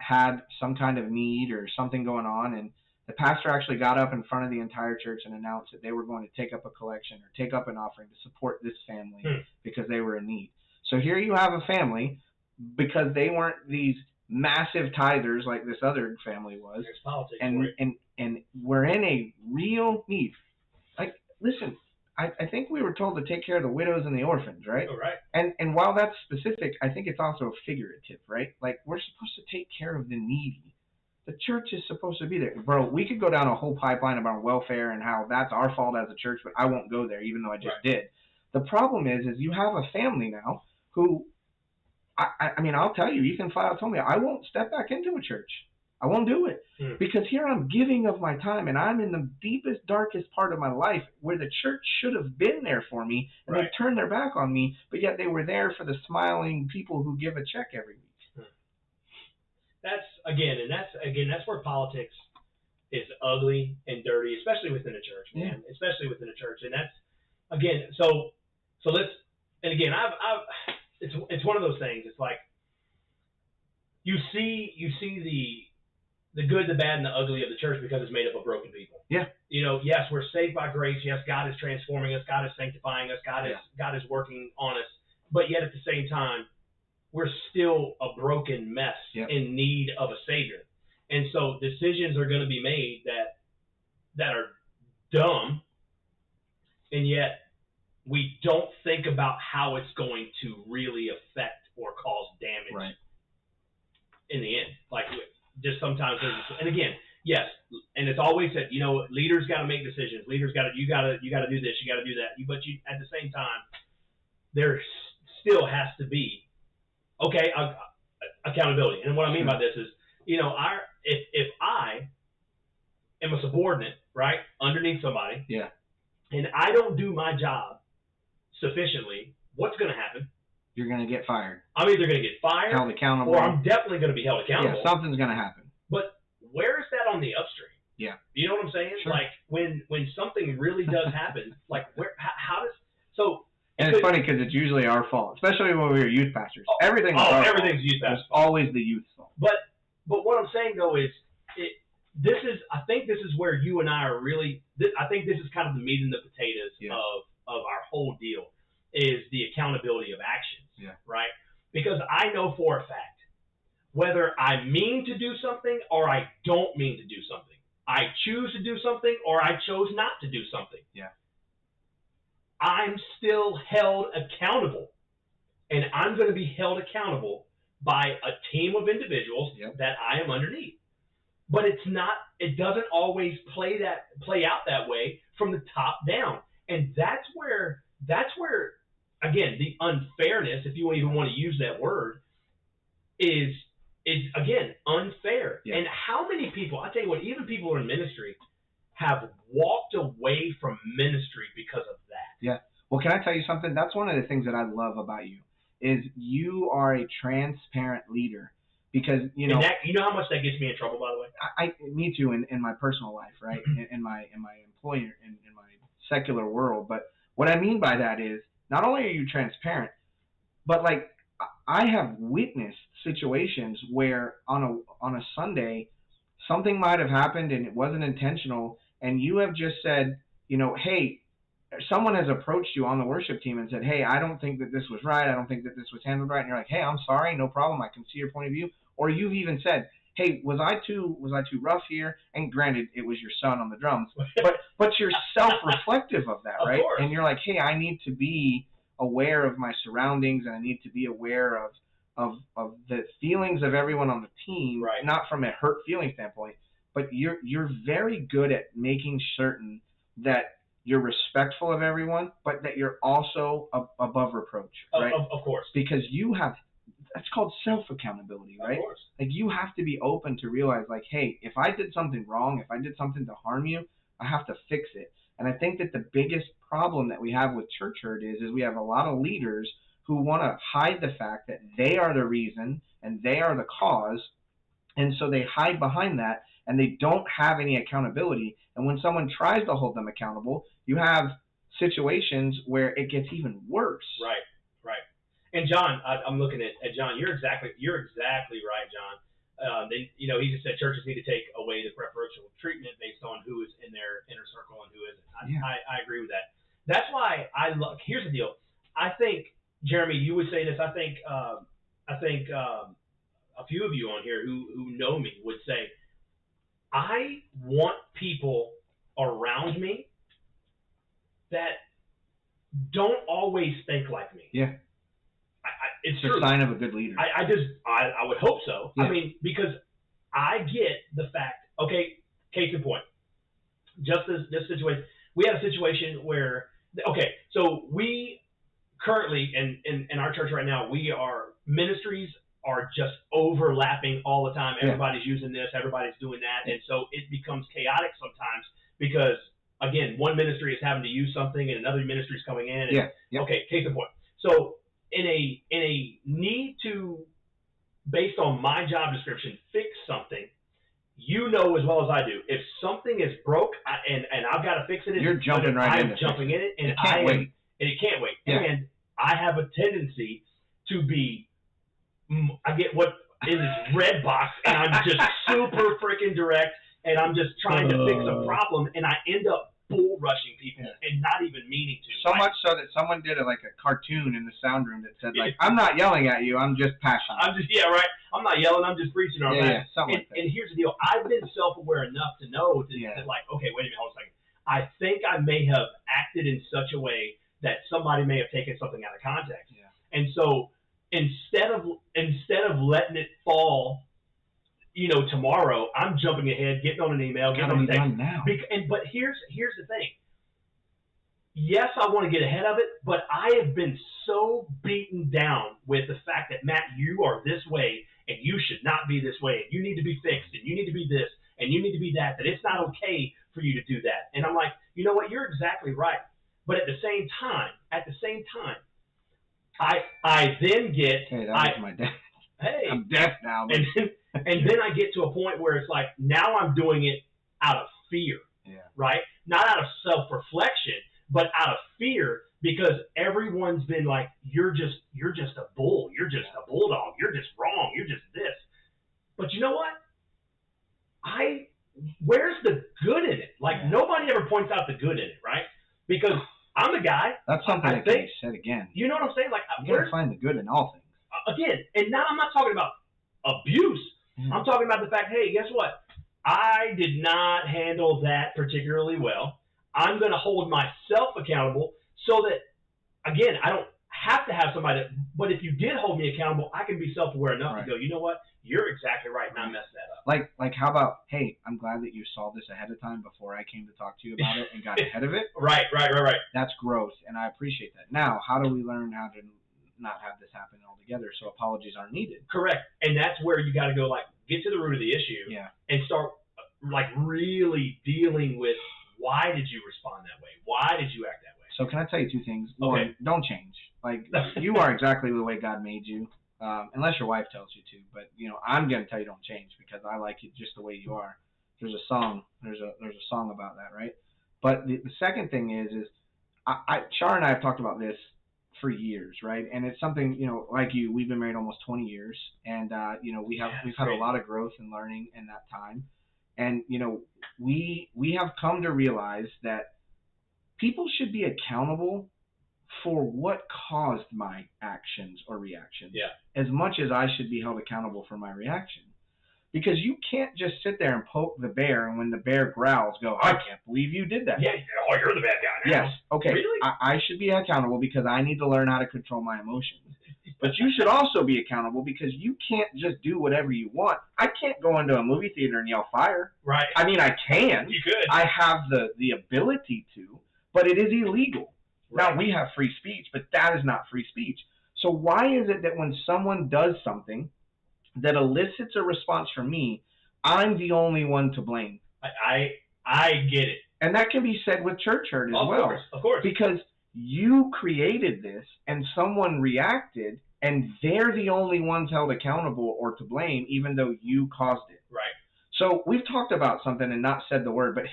[SPEAKER 1] had some kind of need or something going on, and the pastor actually got up in front of the entire church and announced that they were going to take up a collection or take up an offering to support this family because they were in need. So here you have a family, because they weren't these massive tithers like this other family was, and we're in a real need. Like, listen, I think we were told to take care of the widows and the orphans, right?
[SPEAKER 2] Oh, right.
[SPEAKER 1] And while that's specific, I think it's also figurative, right? Like, we're supposed to take care of the needy. The church is supposed to be there. Bro, we could go down a whole pipeline about welfare and how that's our fault as a church, but I won't go there, even though I just did. The problem is you have a family now who, I mean, I'll tell you, Ethan flat told me, I won't step back into a church. I won't do it. Because here I'm giving of my time, and I'm in the deepest, darkest part of my life where the church should have been there for me, and they turned their back on me, but yet they were there for the smiling people who give a check every week.
[SPEAKER 2] That's where politics is ugly and dirty, especially within a church, man. Yeah. Especially within a church, and that's again. So let's. And again, it's one of those things. It's like you see the good, the bad, and the ugly of the church because it's made up of broken people.
[SPEAKER 1] Yeah.
[SPEAKER 2] Yes, we're saved by grace. Yes, God is transforming us. God is sanctifying us. God is working on us. But yet at the same time, we're still a broken mess in need of a savior. And so decisions are going to be made that are dumb, and yet we don't think about how it's going to really affect or cause damage in the end. Like, just sometimes and again, yes, and it's always said, leaders got to make decisions. Leaders you got to do this, you got to do that. But at the same time, there still has to be accountability. And what I mean by this is, if I am a subordinate, right, underneath somebody, and I don't do my job sufficiently, what's going to happen?
[SPEAKER 1] You're going to get fired.
[SPEAKER 2] I'm either going to get fired,
[SPEAKER 1] held accountable,
[SPEAKER 2] or I'm definitely going to be held accountable.
[SPEAKER 1] Yeah, something's going to happen.
[SPEAKER 2] But where is that on the upstream?
[SPEAKER 1] Yeah.
[SPEAKER 2] You know what I'm saying?
[SPEAKER 1] Sure.
[SPEAKER 2] Like when something really does happen, like how does so?
[SPEAKER 1] And it's funny because it's usually our fault, especially when we were youth pastors. Everything's
[SPEAKER 2] youth pastors.
[SPEAKER 1] It's always the youth's fault.
[SPEAKER 2] But what I'm saying though is, I think this is where you and I are really. I think this is kind of the meat and the potatoes of our whole deal, is the accountability of actions.
[SPEAKER 1] Yeah.
[SPEAKER 2] Right? Because I know for a fact whether I mean to do something or I don't mean to do something. I choose to do something or I chose not to do something.
[SPEAKER 1] Yeah.
[SPEAKER 2] I'm still held accountable. And I'm going to be held accountable by a team of individuals that I am underneath. But it doesn't always play out that way from the top down. And that's where again, the unfairness, if you even want to use that word, is again unfair. Yeah. And how many people, I tell you what, even people in ministry have walked away from ministry because of that.
[SPEAKER 1] Yeah. Well, can I tell you something? That's one of the things that I love about you, is you are a transparent leader. Because you know
[SPEAKER 2] how much that gets me in trouble, by the way.
[SPEAKER 1] Me too, in my personal life, right? in my employer, in my secular world. But what I mean by that is, not only are you transparent, but like I have witnessed situations where on a Sunday something might have happened and it wasn't intentional, and you have just said, hey, someone has approached you on the worship team and said, hey, I don't think that this was right. I don't think that this was handled right. And you're like, hey, I'm sorry, no problem. I can see your point of view. Or you've even said, hey, was I too rough here? And granted, it was your son on the drums, but you're self-reflective of that, right?
[SPEAKER 2] Of
[SPEAKER 1] and you're like, hey, I need to be aware of my surroundings, and I need to be aware of the feelings of everyone on the team,
[SPEAKER 2] right?
[SPEAKER 1] Not from a hurt feeling standpoint, but you're very good at making certain that you're respectful of everyone, but that you're also above reproach, right?
[SPEAKER 2] Of course.
[SPEAKER 1] Because that's called self-accountability, right?
[SPEAKER 2] Of course.
[SPEAKER 1] Like, you have to be open to realize, like, hey, if I did something wrong, if I did something to harm you, I have to fix it. And I think that the biggest problem that we have with church hurt is we have a lot of leaders who want to hide the fact that they are the reason and they are the cause. And so they hide behind that, and they don't have any accountability. And when someone tries to hold them accountable, you have situations where it gets even worse.
[SPEAKER 2] Right. And John, I'm looking at John. You're exactly right, John. He just said churches need to take away the preferential treatment based on who is in their inner circle and who isn't. I agree with that. That's why here's the deal. I think, Jeremy, you would say this. I think a few of you on here who know me would say, I want people around me that don't always think like me.
[SPEAKER 1] Yeah.
[SPEAKER 2] It's
[SPEAKER 1] a sign of a good leader.
[SPEAKER 2] I would hope so.
[SPEAKER 1] Yeah.
[SPEAKER 2] I mean, because I get the fact, okay, case in point, just this situation, we had a situation where, okay, so we currently, in our church right now, ministries are just overlapping all the time. Everybody's using this, everybody's doing that, and so it becomes chaotic sometimes because, again, one ministry is having to use something and another ministry is coming in. And, okay, case in point. So in a need to, based on my job description, fix something, you know as well as I do, if something is broke and I've got to fix it,
[SPEAKER 1] you're jumping right in.
[SPEAKER 2] I'm jumping in it, and
[SPEAKER 1] it can't wait.
[SPEAKER 2] And it can't wait.
[SPEAKER 1] Yeah.
[SPEAKER 2] And I have a tendency to be, I get what in this red box, and I'm just super freaking direct, and I'm just trying to fix a problem, and I end up bull rushing people and not even meaning to.
[SPEAKER 1] So much so that someone did a cartoon in the sound room that said I'm not yelling at you, I'm just passionate.
[SPEAKER 2] Right. I'm not yelling, I'm just preaching on that.
[SPEAKER 1] And
[SPEAKER 2] here's the deal. I've been self-aware enough to know that okay, wait a minute, hold a second. I think I may have acted in such a way that somebody may have taken something out of context.
[SPEAKER 1] Yeah.
[SPEAKER 2] And so instead of letting it fall, tomorrow, I'm jumping ahead, getting on an email, getting on a text.
[SPEAKER 1] Now.
[SPEAKER 2] But here's the thing. Yes, I want to get ahead of it, but I have been so beaten down with the fact that, Matt, you are this way, and you should not be this way, and you need to be fixed, and you need to be this, and you need to be that it's not okay for you to do that. And I'm like, you know what? You're exactly right. But at the same time, I then get.
[SPEAKER 1] Hey, that was my dad.
[SPEAKER 2] Hey,
[SPEAKER 1] I'm deaf now. But...
[SPEAKER 2] And then I get to a point where it's like, now I'm doing it out of fear, right? Not out of self-reflection, but out of fear, because everyone's been like, you're just a bull, you're just a bulldog, you're just wrong, you're just this. But you know what? Where's the good in it? Nobody ever points out the good in it, right? Because I'm the guy.
[SPEAKER 1] That's something that can be said again.
[SPEAKER 2] You know what I'm saying?
[SPEAKER 1] You gotta find the good in all things.
[SPEAKER 2] Again, and now I'm not talking about abuse. I'm talking about the fact, hey, guess what? I did not handle that particularly well. I'm going to hold myself accountable so that, again, I don't have to have somebody but if you did hold me accountable, I can be self-aware enough to go, you know what? You're exactly right, and I messed that up.
[SPEAKER 1] Like how about, hey, I'm glad that you saw this ahead of time before I came to talk to you about it and got ahead of it.
[SPEAKER 2] Right.
[SPEAKER 1] That's growth, and I appreciate that. Now, how do we learn how to not have this happen altogether so apologies aren't needed?
[SPEAKER 2] Correct. And that's where you got to go, get to the root of the issue and start, really dealing with, why did you respond that way? Why did you act that way?
[SPEAKER 1] So can I tell you two things? One, don't change. You are exactly the way God made you, unless your wife tells you to. But, I'm going to tell you don't change because I like you just the way you are. There's a song about that, right? But the second thing is Char and I have talked about this for years, right? And it's something, like you, we've been married almost 20 years, and we've had a lot of growth and learning in that time, and we have come to realize that people should be accountable for what caused my actions or reactions, as much as I should be held accountable for my reaction. Because you can't just sit there and poke the bear, and when the bear growls, go, I can't believe you did that.
[SPEAKER 2] Yeah, you're the bad guy now.
[SPEAKER 1] Yes, okay.
[SPEAKER 2] Really?
[SPEAKER 1] I should be accountable because I need to learn how to control my emotions. But you should also be accountable because you can't just do whatever you want. I can't go into a movie theater and yell fire.
[SPEAKER 2] Right.
[SPEAKER 1] I mean, I can.
[SPEAKER 2] You could.
[SPEAKER 1] I have the ability to, but it is illegal. Right. Now, we have free speech, but that is not free speech. So why is it that when someone does something that elicits a response from me, I'm the only one to blame?
[SPEAKER 2] I get it.
[SPEAKER 1] And that can be said with church hurt as well.
[SPEAKER 2] Of course.
[SPEAKER 1] Because you created this and someone reacted, and they're the only ones held accountable or to blame, even though you caused it.
[SPEAKER 2] Right.
[SPEAKER 1] So we've talked about something and not said the word, but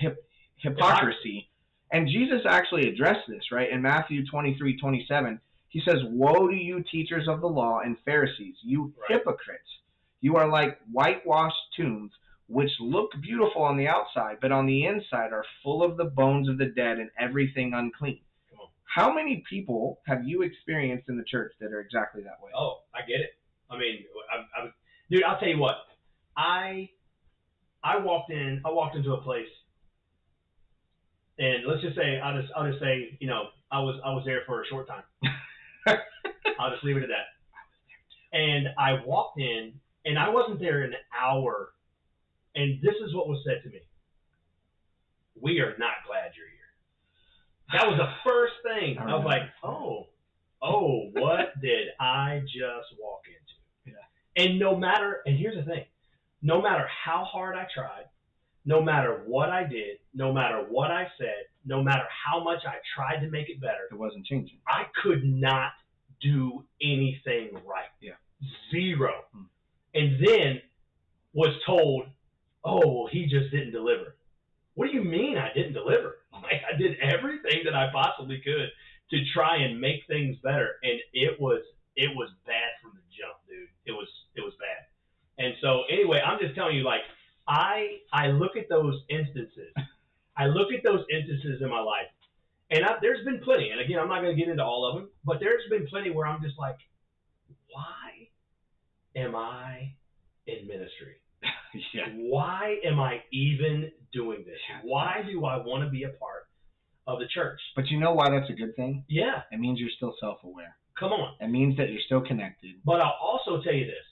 [SPEAKER 1] hypocrisy. And Jesus actually addressed this, right? In Matthew 23:27, he says, "Woe to you, teachers of the law and Pharisees, you hypocrites! You are like whitewashed tombs, which look beautiful on the outside, but on the inside are full of the bones of the dead and everything unclean."
[SPEAKER 2] Come on.
[SPEAKER 1] How many people have you experienced in the church that are exactly that way?
[SPEAKER 2] Oh, I get it. I mean, dude, I'll tell you what. I walked into a place And let's just say I'll just say, you know, I was there for a short time. I'll just leave it at that. And I walked in, and I wasn't there an hour, and this is what was said to me: "We are not glad you're here." That was the first thing. I was like, oh, what did I just walk into? Yeah. And and here's the thing, no matter how hard I tried, no matter what I did, no matter what I said, no matter how much I tried to make it better,
[SPEAKER 1] it wasn't changing.
[SPEAKER 2] I could not do anything right.
[SPEAKER 1] Yeah.
[SPEAKER 2] Zero. And then was told, oh, he just didn't deliver. What do you mean I didn't deliver? Like, I did everything that I possibly could to try and make things better, and it was bad from the jump, dude. It was bad. And so anyway, I'm just telling you, like, I look at those instances. I look at those instances in my life, and there's been plenty. And again, I'm not going to get into all of them, but there's been plenty where I'm just like, why am I in ministry?
[SPEAKER 1] Yeah.
[SPEAKER 2] Why am I even doing this? Why do I want to be a part of the church?
[SPEAKER 1] But you know why that's a good thing?
[SPEAKER 2] Yeah.
[SPEAKER 1] It means you're still self-aware.
[SPEAKER 2] Come on.
[SPEAKER 1] It means that you're still connected.
[SPEAKER 2] But I'll also tell you this,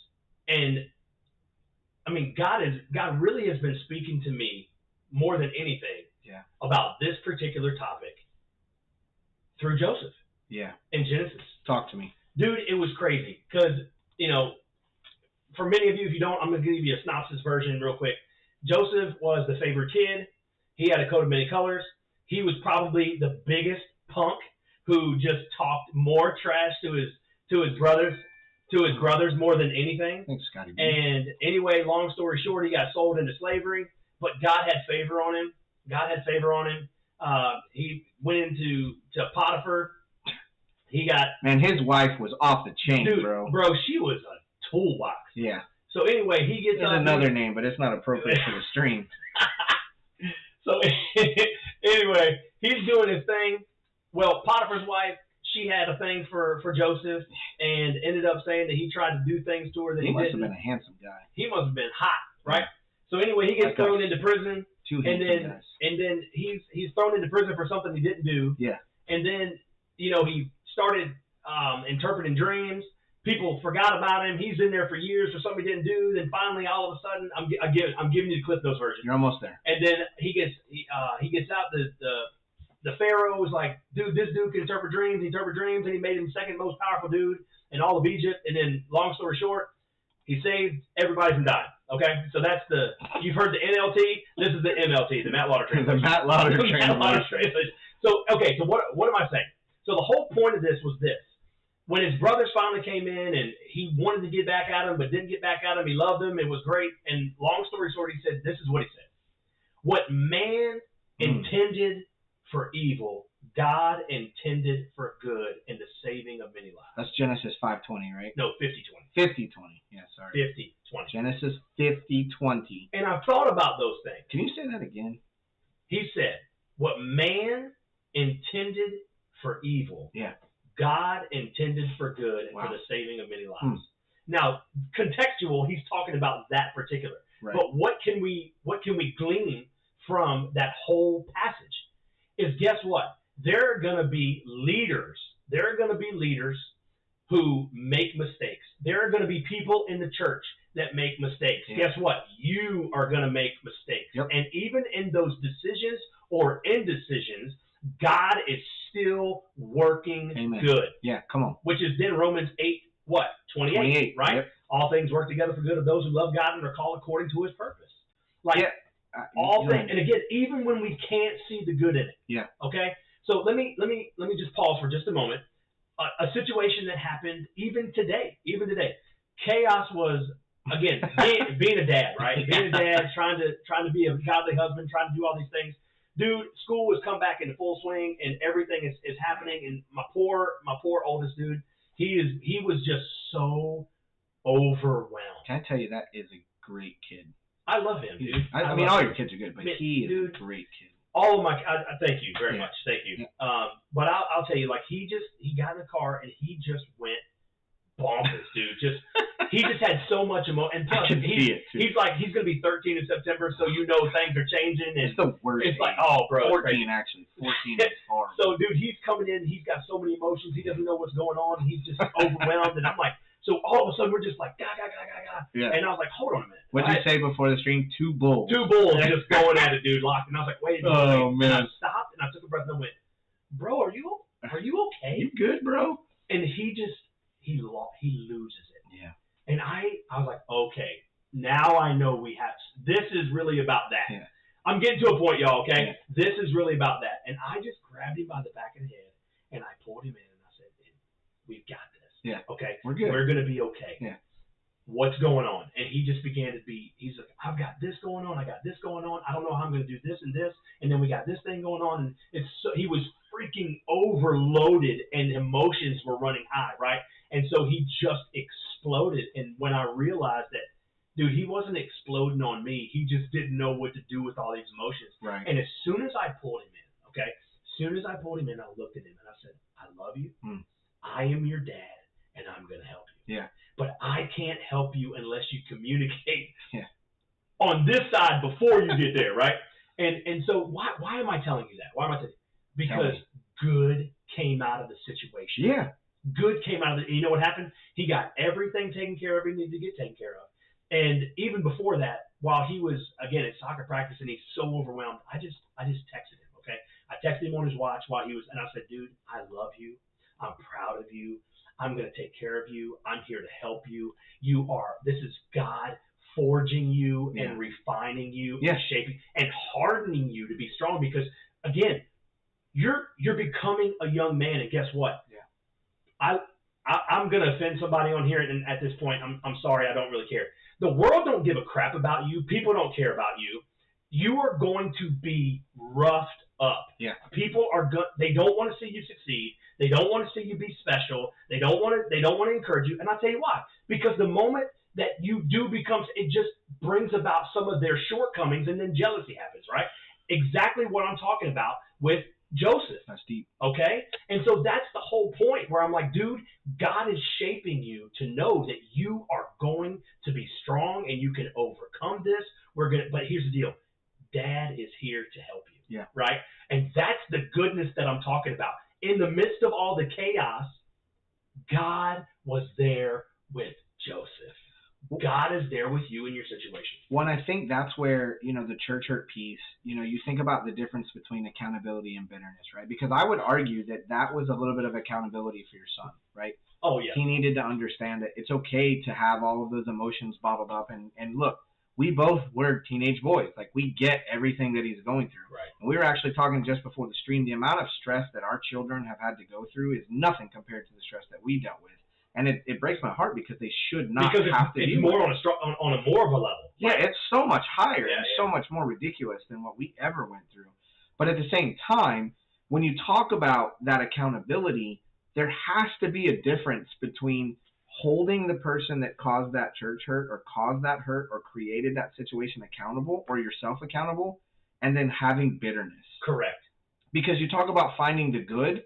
[SPEAKER 2] and I mean, God really has been speaking to me more than anything about this particular topic through Joseph.
[SPEAKER 1] Yeah.
[SPEAKER 2] In Genesis.
[SPEAKER 1] Talk to me.
[SPEAKER 2] Dude, it was crazy because, you know, for many of you, if you don't, I'm going to give you a synopsis version real quick. Joseph was the favorite kid. He had a coat of many colors. He was probably the biggest punk who just talked more trash to his brothers more than anything.
[SPEAKER 1] Thanks, Scotty.
[SPEAKER 2] And anyway, long story short, he got sold into slavery, but God had favor on him. He went into Potiphar.
[SPEAKER 1] Man, his wife was off the chain,
[SPEAKER 2] dude,
[SPEAKER 1] bro.
[SPEAKER 2] Bro, she was a toolbox.
[SPEAKER 1] Yeah.
[SPEAKER 2] So anyway, he gets
[SPEAKER 1] another name, but it's not appropriate for the stream.
[SPEAKER 2] So anyway, he's doing his thing. Well, Potiphar's wife, she had a thing for Joseph, and ended up saying that he tried to do things to her that he didn't.
[SPEAKER 1] He must have been a handsome guy.
[SPEAKER 2] He must have been hot, right? So anyway, he gets thrown into prison, and then he's thrown into prison for something he didn't do.
[SPEAKER 1] Yeah.
[SPEAKER 2] And then, you know, he started interpreting dreams. People forgot about him. He's in there for years for something he didn't do. Then finally, all of a sudden, I'm giving you the Cliff Notes version.
[SPEAKER 1] You're almost there.
[SPEAKER 2] And then he gets out. The Pharaoh was like, dude, this dude can interpret dreams. And he made him second most powerful dude in all of Egypt. And then, long story short, he saved everybody from dying. Okay, so that's you've heard the NLT. This is the MLT, the Matt Lauder translation.
[SPEAKER 1] The Matt Lauder translation.
[SPEAKER 2] So okay, so what am I saying? So the whole point of this was this. When his brothers finally came in and he wanted to get back at him but didn't get back at him, he loved them, it was great. And long story short, he said, this is what he said. What man intended for evil, God intended for good in the saving of many lives.
[SPEAKER 1] That's Genesis 5:20, right?
[SPEAKER 2] No, 50:20.
[SPEAKER 1] 50:20. Yeah, sorry.
[SPEAKER 2] 50:20.
[SPEAKER 1] Genesis 50:20.
[SPEAKER 2] And I've thought about those things.
[SPEAKER 1] Can you say that again?
[SPEAKER 2] He said, what man intended for evil, God intended for good and for the saving of many lives. Now, contextual, he's talking about that particular. Right. But what can we glean from that whole passage? Is guess what? There are going to be leaders. There are going to be leaders who make mistakes. There are going to be people in the church that make mistakes. Yeah. Guess what? You are going to make mistakes. Yep. And even in those decisions or indecisions, God is still working good.
[SPEAKER 1] Yeah, come on.
[SPEAKER 2] Which is then Romans 8:28, right? Yep. All things work together for good of those who love God and are called according to his purpose. Like all things, and again, even when we can't see the good in it. Yeah. Okay? So let me just pause for just a moment. A situation that happened even today. Chaos was, again, being a dad, right? Being a dad, trying to be a godly husband, trying to do all these things. Dude, school has come back into full swing and everything is happening. And my poor oldest dude, he was just so overwhelmed.
[SPEAKER 1] Can I tell you, that is a great kid.
[SPEAKER 2] I love him, dude.
[SPEAKER 1] I mean, all your kids are good, but he is a great kid.
[SPEAKER 2] All of my, thank you very much, thank you. Yeah. But I'll tell you, like he got in the car and he just went bonkers, dude. He just had so much emotion. And plus, he's going to be 13 in September, so things are changing. And
[SPEAKER 1] it's the worst.
[SPEAKER 2] It's like, oh, bro.
[SPEAKER 1] 14, actually. 14 is horrible.
[SPEAKER 2] So, dude, he's coming in. He's got so many emotions. He doesn't know what's going on. He's just overwhelmed. And I'm like, so all of a sudden, we're just like, ga.
[SPEAKER 1] Yeah.
[SPEAKER 2] And I was like, hold on a minute.
[SPEAKER 1] What did you say before the stream? 2 bulls.
[SPEAKER 2] 2 bulls just going at it, dude, locked. And I was like, wait a minute.
[SPEAKER 1] Oh, man.
[SPEAKER 2] And I stopped, and I took a breath, and I went, bro, are you okay?
[SPEAKER 1] You good, bro?
[SPEAKER 2] And he loses it.
[SPEAKER 1] Yeah.
[SPEAKER 2] And I was like, okay, now I know this is really about that.
[SPEAKER 1] Yeah.
[SPEAKER 2] I'm getting to a point, y'all, okay?
[SPEAKER 1] Yeah.
[SPEAKER 2] This is really about that. And I just grabbed him by the back of the head, and I pulled him in, and I said, we've got this.
[SPEAKER 1] Yeah.
[SPEAKER 2] Okay?
[SPEAKER 1] We're good.
[SPEAKER 2] We're going to be okay.
[SPEAKER 1] Yeah.
[SPEAKER 2] What's going on? And he just began to he's like, I've got this going on. I got this going on. I don't know how I'm going to do this and this. And then we got this thing going on. And he was freaking overloaded, and emotions were running high, right? And so he just exploded. And when I realized that, dude, he wasn't exploding on me. He just didn't know what to do with all these emotions.
[SPEAKER 1] Right.
[SPEAKER 2] And as soon as I pulled him in, okay, I looked at him and I said, I love you. I am your dad, and I'm going to help you.
[SPEAKER 1] Yeah.
[SPEAKER 2] But I can't help you unless you communicate
[SPEAKER 1] on
[SPEAKER 2] this side before you get there, right? And so why am I telling you that? Why am I telling you? Because good came out of the situation.
[SPEAKER 1] Yeah.
[SPEAKER 2] Good came out of it. You know what happened? He got everything taken care of he needed to get taken care of. And even before that, while he was, again, at soccer practice and he's so overwhelmed, I just texted him, okay? I texted him on his watch while he was, and I said, dude, I love you. I'm proud of you. I'm going to take care of you. I'm here to help you. This is God forging you and refining you and shaping and hardening you to be strong because, again, you're becoming a young man, and guess what? Yeah. I'm going to offend somebody on here, and at this point, I'm sorry, I don't really care. The world don't give a crap about you. People don't care about you. You are going to be roughed up.
[SPEAKER 1] Yeah.
[SPEAKER 2] People they don't want to see you succeed. They don't want to see you be special. They don't want to encourage you. And I'll tell you why. Because the moment that you do it just brings about some of their shortcomings, and then jealousy happens, right? Exactly what I'm talking about with Joseph.
[SPEAKER 1] That's deep.
[SPEAKER 2] Okay? And so that's the whole point where I'm like, dude, God is shaping you to know that you are going to be strong and you can overcome this. But here's the deal. Dad is here to help you.
[SPEAKER 1] Yeah.
[SPEAKER 2] Right? And that's the goodness that I'm talking about. In the midst of all the chaos, God was there with Joseph. God is there with you in your situation.
[SPEAKER 1] Well, I think that's where, the church hurt piece, you think about the difference between accountability and bitterness, right? Because I would argue that was a little bit of accountability for your son, right?
[SPEAKER 2] Oh, yeah.
[SPEAKER 1] He needed to understand that it's okay to have all of those emotions bottled up. And look, we both were teenage boys. Like, we get everything that he's going through.
[SPEAKER 2] Right.
[SPEAKER 1] And we were actually talking just before the stream, the amount of stress that our children have had to go through is nothing compared to the stress that we dealt with. And it breaks my heart because they should not have to
[SPEAKER 2] it's more on a more of a level.
[SPEAKER 1] Yeah, it's so much higher and so much more ridiculous than what we ever went through. But at the same time, when you talk about that accountability, there has to be a difference between holding the person that caused that church hurt or caused that hurt or created that situation accountable or yourself accountable, and then having bitterness.
[SPEAKER 2] Correct.
[SPEAKER 1] Because you talk about finding the good.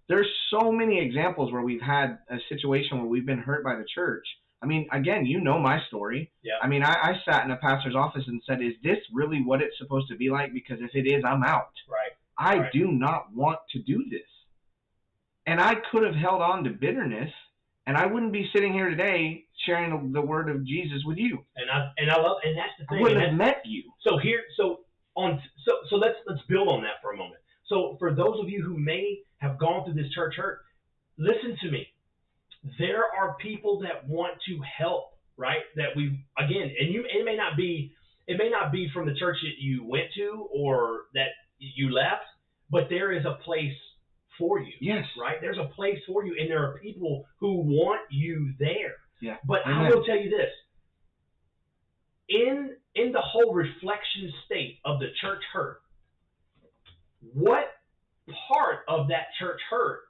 [SPEAKER 1] There's so many examples where we've had a situation where we've been hurt by the church. I mean, again, my story.
[SPEAKER 2] Yeah.
[SPEAKER 1] I mean, I sat in a pastor's office and said, is this really what it's supposed to be like? Because if it is, I'm out.
[SPEAKER 2] Right.
[SPEAKER 1] I do not want to do this. And I could have held on to bitterness, and I wouldn't be sitting here today sharing the word of Jesus with you.
[SPEAKER 2] And I love, and that's the thing.
[SPEAKER 1] I wouldn't have met you.
[SPEAKER 2] So let's build on that for a moment. So for those of you who may have gone through this church hurt, listen to me. There are people that want to help, right? That and it may not be from the church that you went to or that you left, but there is a place for you.
[SPEAKER 1] Yes.
[SPEAKER 2] Right? There's a place for you, and there are people who want you there.
[SPEAKER 1] Yeah.
[SPEAKER 2] But I will tell you this. In the whole reflection state of the church hurt, what part of that church hurt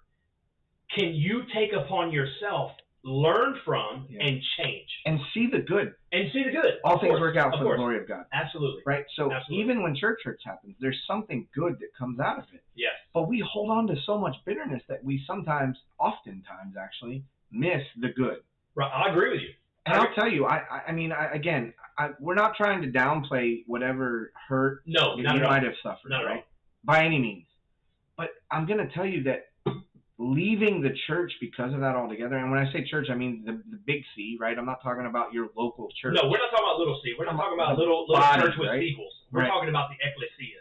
[SPEAKER 2] can you take upon yourself, learn from, and change? And
[SPEAKER 1] see the good.
[SPEAKER 2] All
[SPEAKER 1] things work out for the glory of God.
[SPEAKER 2] Absolutely.
[SPEAKER 1] Right? So even when church hurts happens, there's something good that comes out of it.
[SPEAKER 2] Yes.
[SPEAKER 1] But we hold on to so much bitterness that we oftentimes actually, miss the good.
[SPEAKER 2] Right, I agree with you.
[SPEAKER 1] And I'll tell you, we're not trying to downplay whatever hurt you might have suffered, right? By any means. But I'm going to tell you that leaving the church because of that altogether, and when I say church, I mean the big C, right? I'm not talking about your local church.
[SPEAKER 2] No, we're not talking about little C. We're not talking about little body, church with steeples. We're talking about the ecclesia,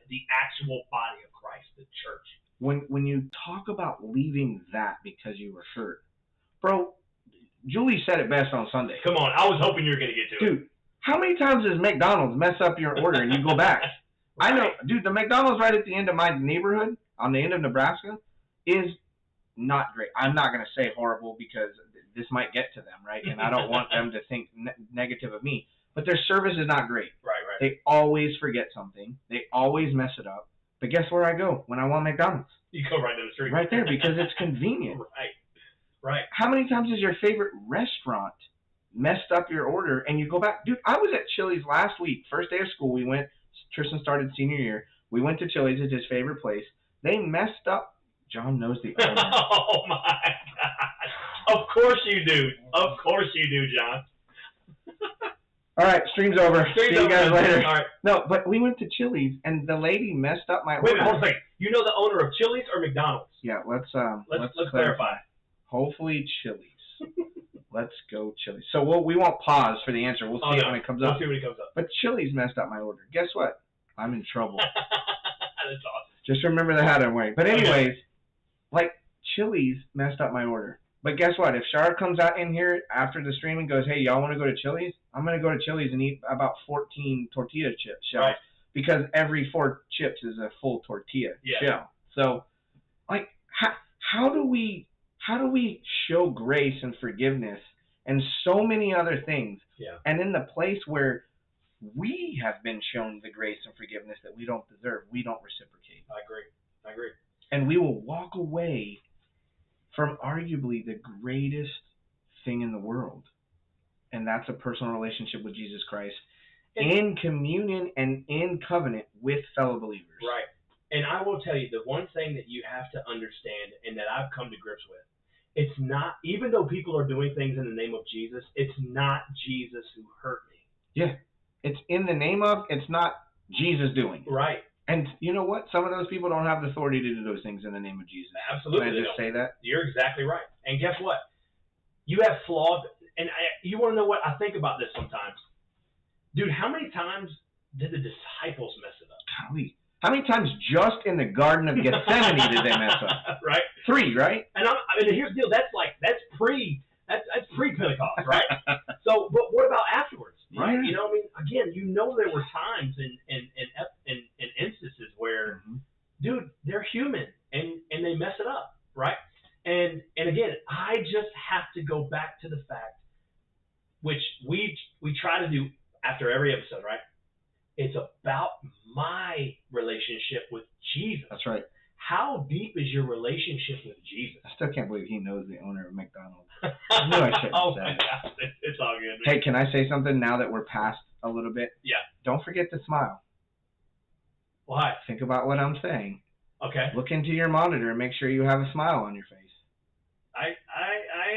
[SPEAKER 2] the actual body of Christ, the church.
[SPEAKER 1] When you talk about leaving that because you were hurt, bro, Julie said it best on Sunday.
[SPEAKER 2] Come on, I was hoping you were going to get to it.
[SPEAKER 1] Dude, how many times does McDonald's mess up your order and you go back? Right. I know, dude, the McDonald's right at the end of my neighborhood, on the end of Nebraska, is not great. I'm not going to say horrible because this might get to them, right? And I don't want them to think negative of me. But their service is not great.
[SPEAKER 2] Right.
[SPEAKER 1] They always forget something. They always mess it up. But guess where I go when I want McDonald's?
[SPEAKER 2] You go right down the street.
[SPEAKER 1] Right there, because it's convenient.
[SPEAKER 2] Right.
[SPEAKER 1] How many times has your favorite restaurant messed up your order and you go back? Dude, I was at Chili's last week. First day of school, we went. Tristan started senior year. We went to Chili's. It's his favorite place. They messed up. John knows the owner.
[SPEAKER 2] Oh, my God. Of course you do. Of course you do, John.
[SPEAKER 1] All right, stream's over. See you guys later.
[SPEAKER 2] All right.
[SPEAKER 1] No, but we went to Chili's, and the lady messed up my order.
[SPEAKER 2] Wait, hold on a second. You know the owner of Chili's or McDonald's?
[SPEAKER 1] Yeah, let's
[SPEAKER 2] clarify.
[SPEAKER 1] Hopefully Chili's. Let's go Chili's. So we won't pause for the answer. We'll see it when it comes up.
[SPEAKER 2] We'll see when it comes up.
[SPEAKER 1] But Chili's messed up my order. Guess what? I'm in trouble.
[SPEAKER 2] That's awesome.
[SPEAKER 1] Just remember the hat I'm wearing. But anyways, Chili's messed up my order. But guess what? If Shar comes out in here after the stream and goes, hey, y'all want to go to Chili's? I'm going to go to Chili's and eat about 14 tortilla chip shells.
[SPEAKER 2] Right.
[SPEAKER 1] Because every 4 chips is a full tortilla shell. So, how do we show grace and forgiveness and so many other things?
[SPEAKER 2] Yeah.
[SPEAKER 1] And in the place where we have been shown the grace and forgiveness that we don't deserve, we don't reciprocate.
[SPEAKER 2] I agree.
[SPEAKER 1] And we will walk away from arguably the greatest thing in the world. And that's a personal relationship with Jesus Christ in communion and in covenant with fellow believers.
[SPEAKER 2] Right. And I will tell you, the one thing that you have to understand and that I've come to grips with, it's not, even though people are doing things in the name of Jesus, it's not Jesus who hurt me.
[SPEAKER 1] Yeah. It's in the name of, it's not Jesus doing.
[SPEAKER 2] Right.
[SPEAKER 1] And you know what? Some of those people don't have the authority to do those things in the name of Jesus.
[SPEAKER 2] Absolutely.
[SPEAKER 1] Can I just say that?
[SPEAKER 2] You're exactly right. And guess what? You have flawed, and you want to know what? I think about this sometimes. Dude, how many times did the disciples mess it up?
[SPEAKER 1] Golly. How many times just in the Garden of Gethsemane did they mess up?
[SPEAKER 2] Right.
[SPEAKER 1] 3, right?
[SPEAKER 2] And here's the deal. That's pre-Pentecost, right? So, but what about afterwards?
[SPEAKER 1] Right.
[SPEAKER 2] You know, again, there were times and instances where, dude, they're human and they mess it up, right? And again, I just have to go back to the fact, which we try to do after every episode, right? It's about my relationship with Jesus.
[SPEAKER 1] That's right.
[SPEAKER 2] How deep is your relationship with Jesus?
[SPEAKER 1] I still can't believe he knows the owner of McDonald's. I knew I shouldn't have said it.
[SPEAKER 2] Gosh, it's all good. Man.
[SPEAKER 1] Hey, can I say something now that we're past a little bit?
[SPEAKER 2] Yeah.
[SPEAKER 1] Don't forget to smile.
[SPEAKER 2] Why?
[SPEAKER 1] Think about what I'm saying.
[SPEAKER 2] Okay.
[SPEAKER 1] Look into your monitor and make sure you have a smile on your face.
[SPEAKER 2] I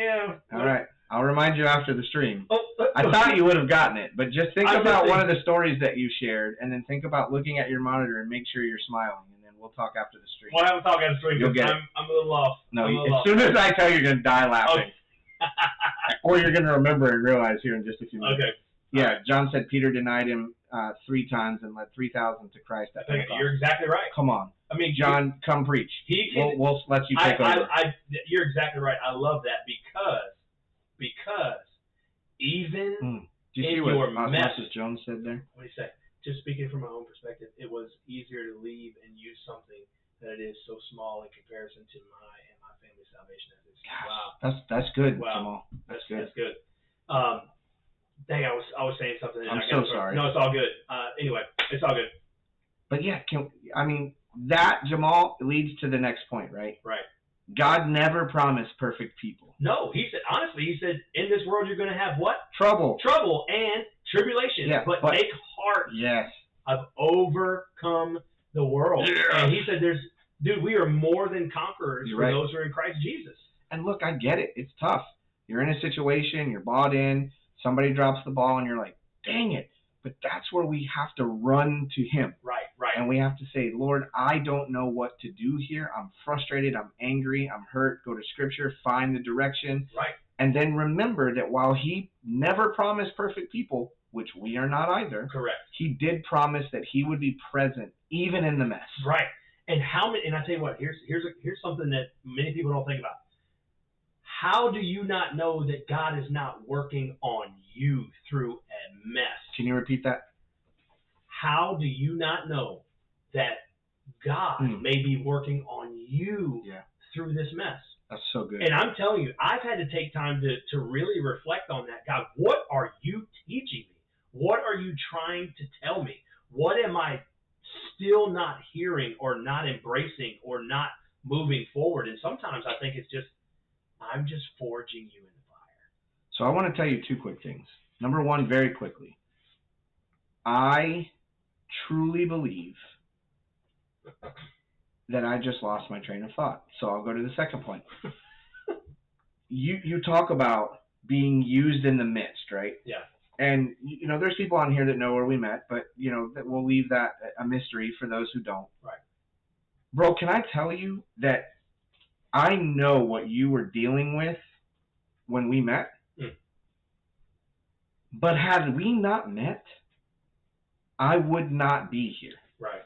[SPEAKER 2] am.
[SPEAKER 1] All right. I'll remind you after the stream. I thought you would have gotten it, but just think about one of the stories that you shared, and then think about looking at your monitor and make sure you're smiling, and then we'll talk after the stream.
[SPEAKER 2] We'll have a talk after the stream.
[SPEAKER 1] You'll get it.
[SPEAKER 2] I'm a little off.
[SPEAKER 1] No, as soon as I tell you, you're going to die laughing. Or you're going to remember and realize here in just a few minutes.
[SPEAKER 2] Okay.
[SPEAKER 1] Yeah, John said Peter denied him 3 times and led 3,000 to Christ at Pentecost.
[SPEAKER 2] You're exactly right.
[SPEAKER 1] Come on. John, come preach. We'll let you take over.
[SPEAKER 2] You're exactly right. I love that because even
[SPEAKER 1] Do you see what Osmosis Jones said there?
[SPEAKER 2] What do you say? Just speaking from my own perspective, it was easier to leave and use something that is so small in comparison to my and my family's salvation as it's.
[SPEAKER 1] Wow. That's good,
[SPEAKER 2] wow.
[SPEAKER 1] Jamal. That's good.
[SPEAKER 2] That's good. Dang, I was saying something.
[SPEAKER 1] I'm so sorry.
[SPEAKER 2] No, it's all good. Anyway, it's all good.
[SPEAKER 1] But yeah, that, Jamal, leads to the next point, right?
[SPEAKER 2] Right.
[SPEAKER 1] God never promised perfect people.
[SPEAKER 2] No, he said, in this world you're going to have what?
[SPEAKER 1] Trouble
[SPEAKER 2] and tribulation.
[SPEAKER 1] Yeah,
[SPEAKER 2] but take heart.
[SPEAKER 1] Yes.
[SPEAKER 2] I've overcome the world.
[SPEAKER 1] Yeah.
[SPEAKER 2] And he said, we are more than conquerors
[SPEAKER 1] You're
[SPEAKER 2] for
[SPEAKER 1] right.
[SPEAKER 2] those who are in Christ Jesus.
[SPEAKER 1] And look, I get it. It's tough. You're in a situation, you're bought in, somebody drops the ball, and you're like, dang it. But that's where we have to run to him.
[SPEAKER 2] Right.
[SPEAKER 1] And we have to say, Lord, I don't know what to do here. I'm frustrated. I'm angry. I'm hurt. Go to Scripture. Find the direction.
[SPEAKER 2] Right.
[SPEAKER 1] And then remember that while he never promised perfect people, which we are not either.
[SPEAKER 2] Correct.
[SPEAKER 1] He did promise that he would be present even in the mess.
[SPEAKER 2] Right. And and I tell you what, here's something that many people don't think about. How do you not know that God is not working on you through a mess?
[SPEAKER 1] Can you repeat that?
[SPEAKER 2] How do you not know that God may be working on you through this mess?
[SPEAKER 1] That's so good.
[SPEAKER 2] And I'm telling you, I've had to take time to really reflect on that. God, what are you teaching me? What are you trying to tell me? What am I still not hearing or not embracing or not moving forward? And sometimes I think it's just, I'm just forging you in the fire.
[SPEAKER 1] So I want to tell you two quick things. Number one, very quickly. I truly believe that I just lost my train of thought. So I'll go to the second point. You talk about being used in the midst, right?
[SPEAKER 2] Yeah.
[SPEAKER 1] And, there's people on here that know where we met, but, that we'll leave that a mystery for those who don't.
[SPEAKER 2] Right.
[SPEAKER 1] Bro, can I tell you that I know what you were dealing with when we met? But had we not met, I would not be here.
[SPEAKER 2] Right.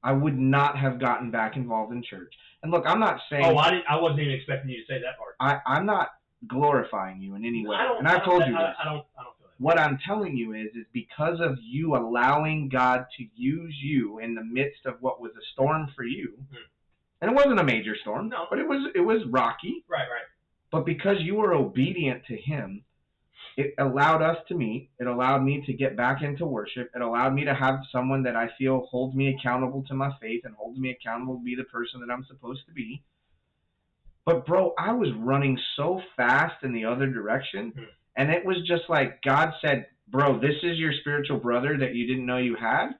[SPEAKER 1] I would not have gotten back involved in church. And look, I'm not saying...
[SPEAKER 2] Oh, I wasn't even expecting you to say that part.
[SPEAKER 1] I'm not glorifying you in any way. I've told you this.
[SPEAKER 2] I don't feel that.
[SPEAKER 1] What I'm telling you is because of you allowing God to use you in the midst of what was a storm for you, and it wasn't a major storm,
[SPEAKER 2] no,
[SPEAKER 1] but it was rocky.
[SPEAKER 2] Right.
[SPEAKER 1] But because you were obedient to him, it allowed us to meet. It allowed me to get back into worship. It allowed me to have someone that I feel holds me accountable to my faith and holds me accountable to be the person that I'm supposed to be. But, bro, I was running so fast in the other direction, and it was just like God said, bro, this is your spiritual brother that you didn't know you had.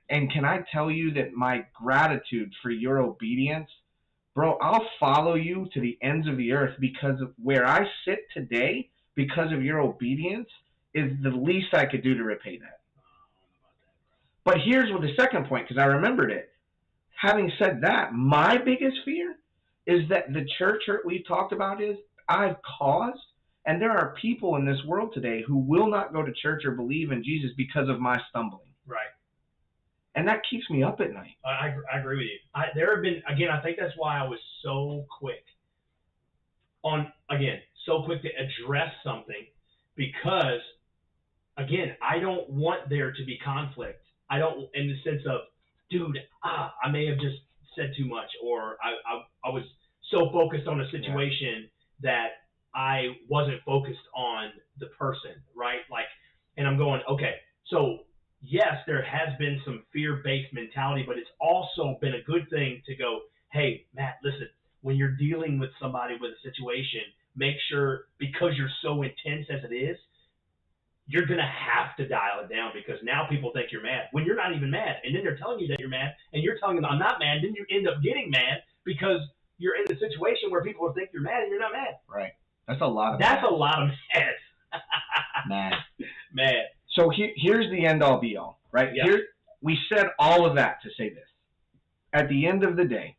[SPEAKER 1] And can I tell you that my gratitude for your obedience, bro, I'll follow you to the ends of the earth because of where I sit today. Because of your obedience is the least I could do to repay that. But here's what the second point, because I remembered it. Having said that, my biggest fear is that the church hurt we've talked about is I've caused, and there are people in this world today who will not go to church or believe in Jesus because of my stumbling.
[SPEAKER 2] Right.
[SPEAKER 1] And that keeps me up at night.
[SPEAKER 2] I agree with you. There have been, again, I think that's why I was so quick to address something, because, again, I don't want there to be conflict. I don't, in the sense of, dude, I may have just said too much, or I was so focused on a situation that I wasn't focused on the person, right? Like, and I'm going, okay, so yes, there has been some fear-based mentality, but it's also been a good thing to go, hey, Matt, listen, when you're dealing with somebody with a situation, make sure, because you're so intense as it is, you're going to have to dial it down, because now people think you're mad when you're not even mad. And then they're telling you that you're mad, and you're telling them I'm not mad. Then you end up getting mad because you're in a situation where people will think you're mad and you're not mad.
[SPEAKER 1] Right. That's a lot of
[SPEAKER 2] mad.
[SPEAKER 1] Mad. So here's the end all be all, right?
[SPEAKER 2] Yeah.
[SPEAKER 1] Here, we said all of that to say this. At the end of the day,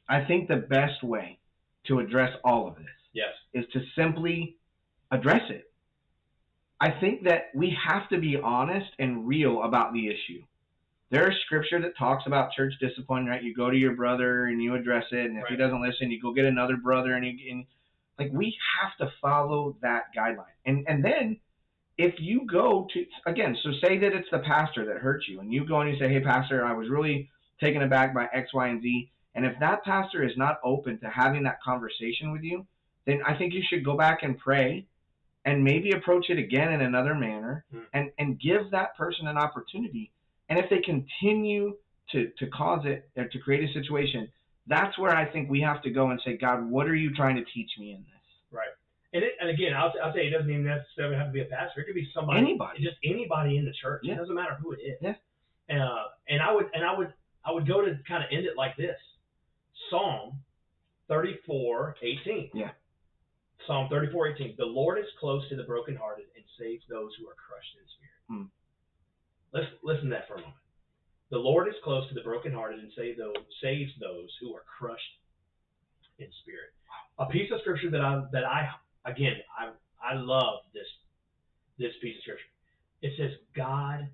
[SPEAKER 1] I think the best way to address all of this is to simply address it. I think that we have to be honest and real about the issue. There's scripture that talks about church discipline, right? You go to your brother and you address it, and if he doesn't listen, you go get another brother, and like, we have to follow that guideline. And then if you go to, again, so say that it's the pastor that hurt you, and you go and you say, hey, pastor, I was really taken aback by X, Y, and Z. And if that pastor is not open to having that conversation with you, then I think you should go back and pray and maybe approach it again in another manner and give that person an opportunity. And if they continue to cause it or to create a situation, that's where I think we have to go and say, God, what are you trying to teach me in this?
[SPEAKER 2] Right. And again, I'll say it doesn't even necessarily have to be a pastor. It could be somebody, just anybody in the church. Yeah. It doesn't matter who it is.
[SPEAKER 1] Yeah.
[SPEAKER 2] And I would go to kind of end it like this. Psalm 34:18.
[SPEAKER 1] Yeah.
[SPEAKER 2] Psalm 34:18. The Lord is close to the brokenhearted and saves those who are crushed in spirit. Listen to that for a moment. The Lord is close to the brokenhearted and saves those who are crushed in spirit. A piece of scripture that I love this piece of scripture. It says God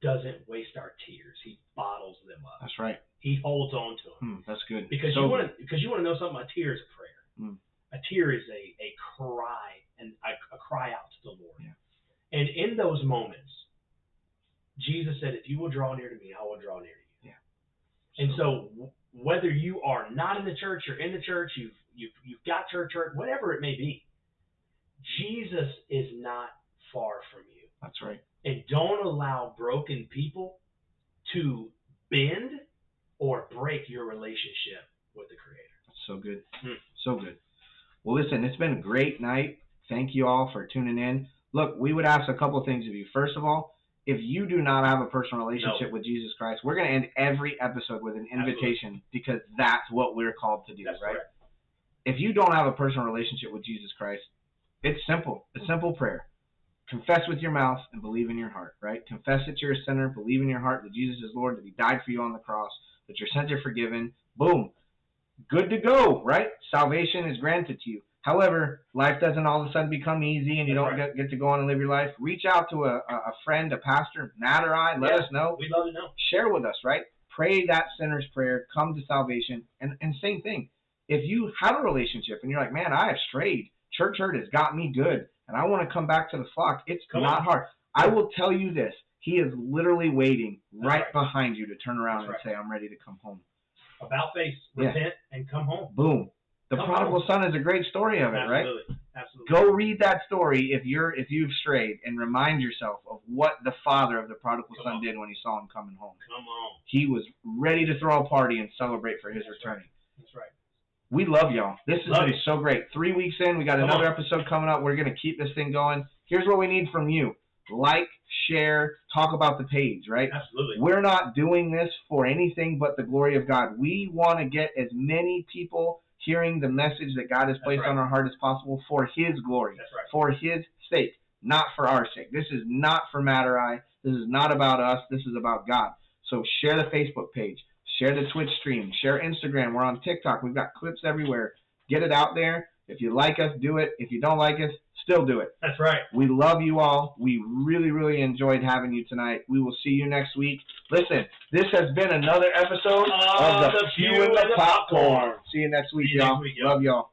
[SPEAKER 2] doesn't waste our tears; He bottles them up.
[SPEAKER 1] That's right.
[SPEAKER 2] He holds on to them.
[SPEAKER 1] That's good.
[SPEAKER 2] Because you want to know something. A tear is a prayer. A tear is a cry and a cry out to the Lord.
[SPEAKER 1] Yeah.
[SPEAKER 2] And in those moments, Jesus said, "If you will draw near to me, I will draw near to you."
[SPEAKER 1] Yeah.
[SPEAKER 2] And so whether you are not in the church or in the church, you've got church hurt, whatever it may be, Jesus is not far from you.
[SPEAKER 1] That's right.
[SPEAKER 2] And don't allow broken people to bend or break your relationship with the Creator.
[SPEAKER 1] That's so good. So good. Well, listen, it's been a great night. Thank you all for tuning in. Look, we would ask a couple of things of you. First of all, if you do not have a personal relationship with Jesus Christ, we're going to end every episode with an invitation because that's what we're called to do,
[SPEAKER 2] That's
[SPEAKER 1] right?
[SPEAKER 2] correct.
[SPEAKER 1] If you don't have a personal relationship with Jesus Christ, it's simple. A simple prayer. Confess with your mouth and believe in your heart, right? Confess that you're a sinner, believe in your heart that Jesus is Lord, that He died for you on the cross, that your sins are forgiven. Boom. Good to go, right? Salvation is granted to you. However, life doesn't all of a sudden become easy and you don't get to go on and live your life. Reach out to a friend, a pastor, Matt or I. Let us know.
[SPEAKER 2] We'd love to know.
[SPEAKER 1] Share with us, right? Pray that sinner's prayer. Come to salvation. And same thing. If you have a relationship and you're like, man, I have strayed. Church hurt has got me good. And I want to come back to the flock. It's not hard. I will tell you this. He is literally waiting right behind you to turn around and say, I'm ready to come home.
[SPEAKER 2] About face, repent, and come home.
[SPEAKER 1] Boom. The prodigal son is a great story of it, right?
[SPEAKER 2] Absolutely.
[SPEAKER 1] Go read that story if you've strayed and remind yourself of what the father of the prodigal son did when he saw him coming home.
[SPEAKER 2] Come on.
[SPEAKER 1] He was ready to throw a party and celebrate for his returning.
[SPEAKER 2] That's right.
[SPEAKER 1] We love y'all. This has been so great. 3 weeks in, we got another episode coming up. We're going to keep this thing going. Here's what we need from you. Like, share, talk about the page, right?
[SPEAKER 2] Absolutely.
[SPEAKER 1] We're not doing this for anything but the glory of God. We want to get as many people hearing the message that God has placed on our heart as possible for His glory, for His sake, not for our sake. This is not for Matt or I. This is not about us. This is about God. So share the Facebook page. Share the Twitch stream. Share Instagram. We're on TikTok. We've got clips everywhere. Get it out there. If you like us, do it. If you don't like us, still do it.
[SPEAKER 2] That's right.
[SPEAKER 1] We love you all. We really, really enjoyed having you tonight. We will see you next week. Listen, this has been another episode of The Pew and the Popcorn. See you next week, y'all. Love y'all.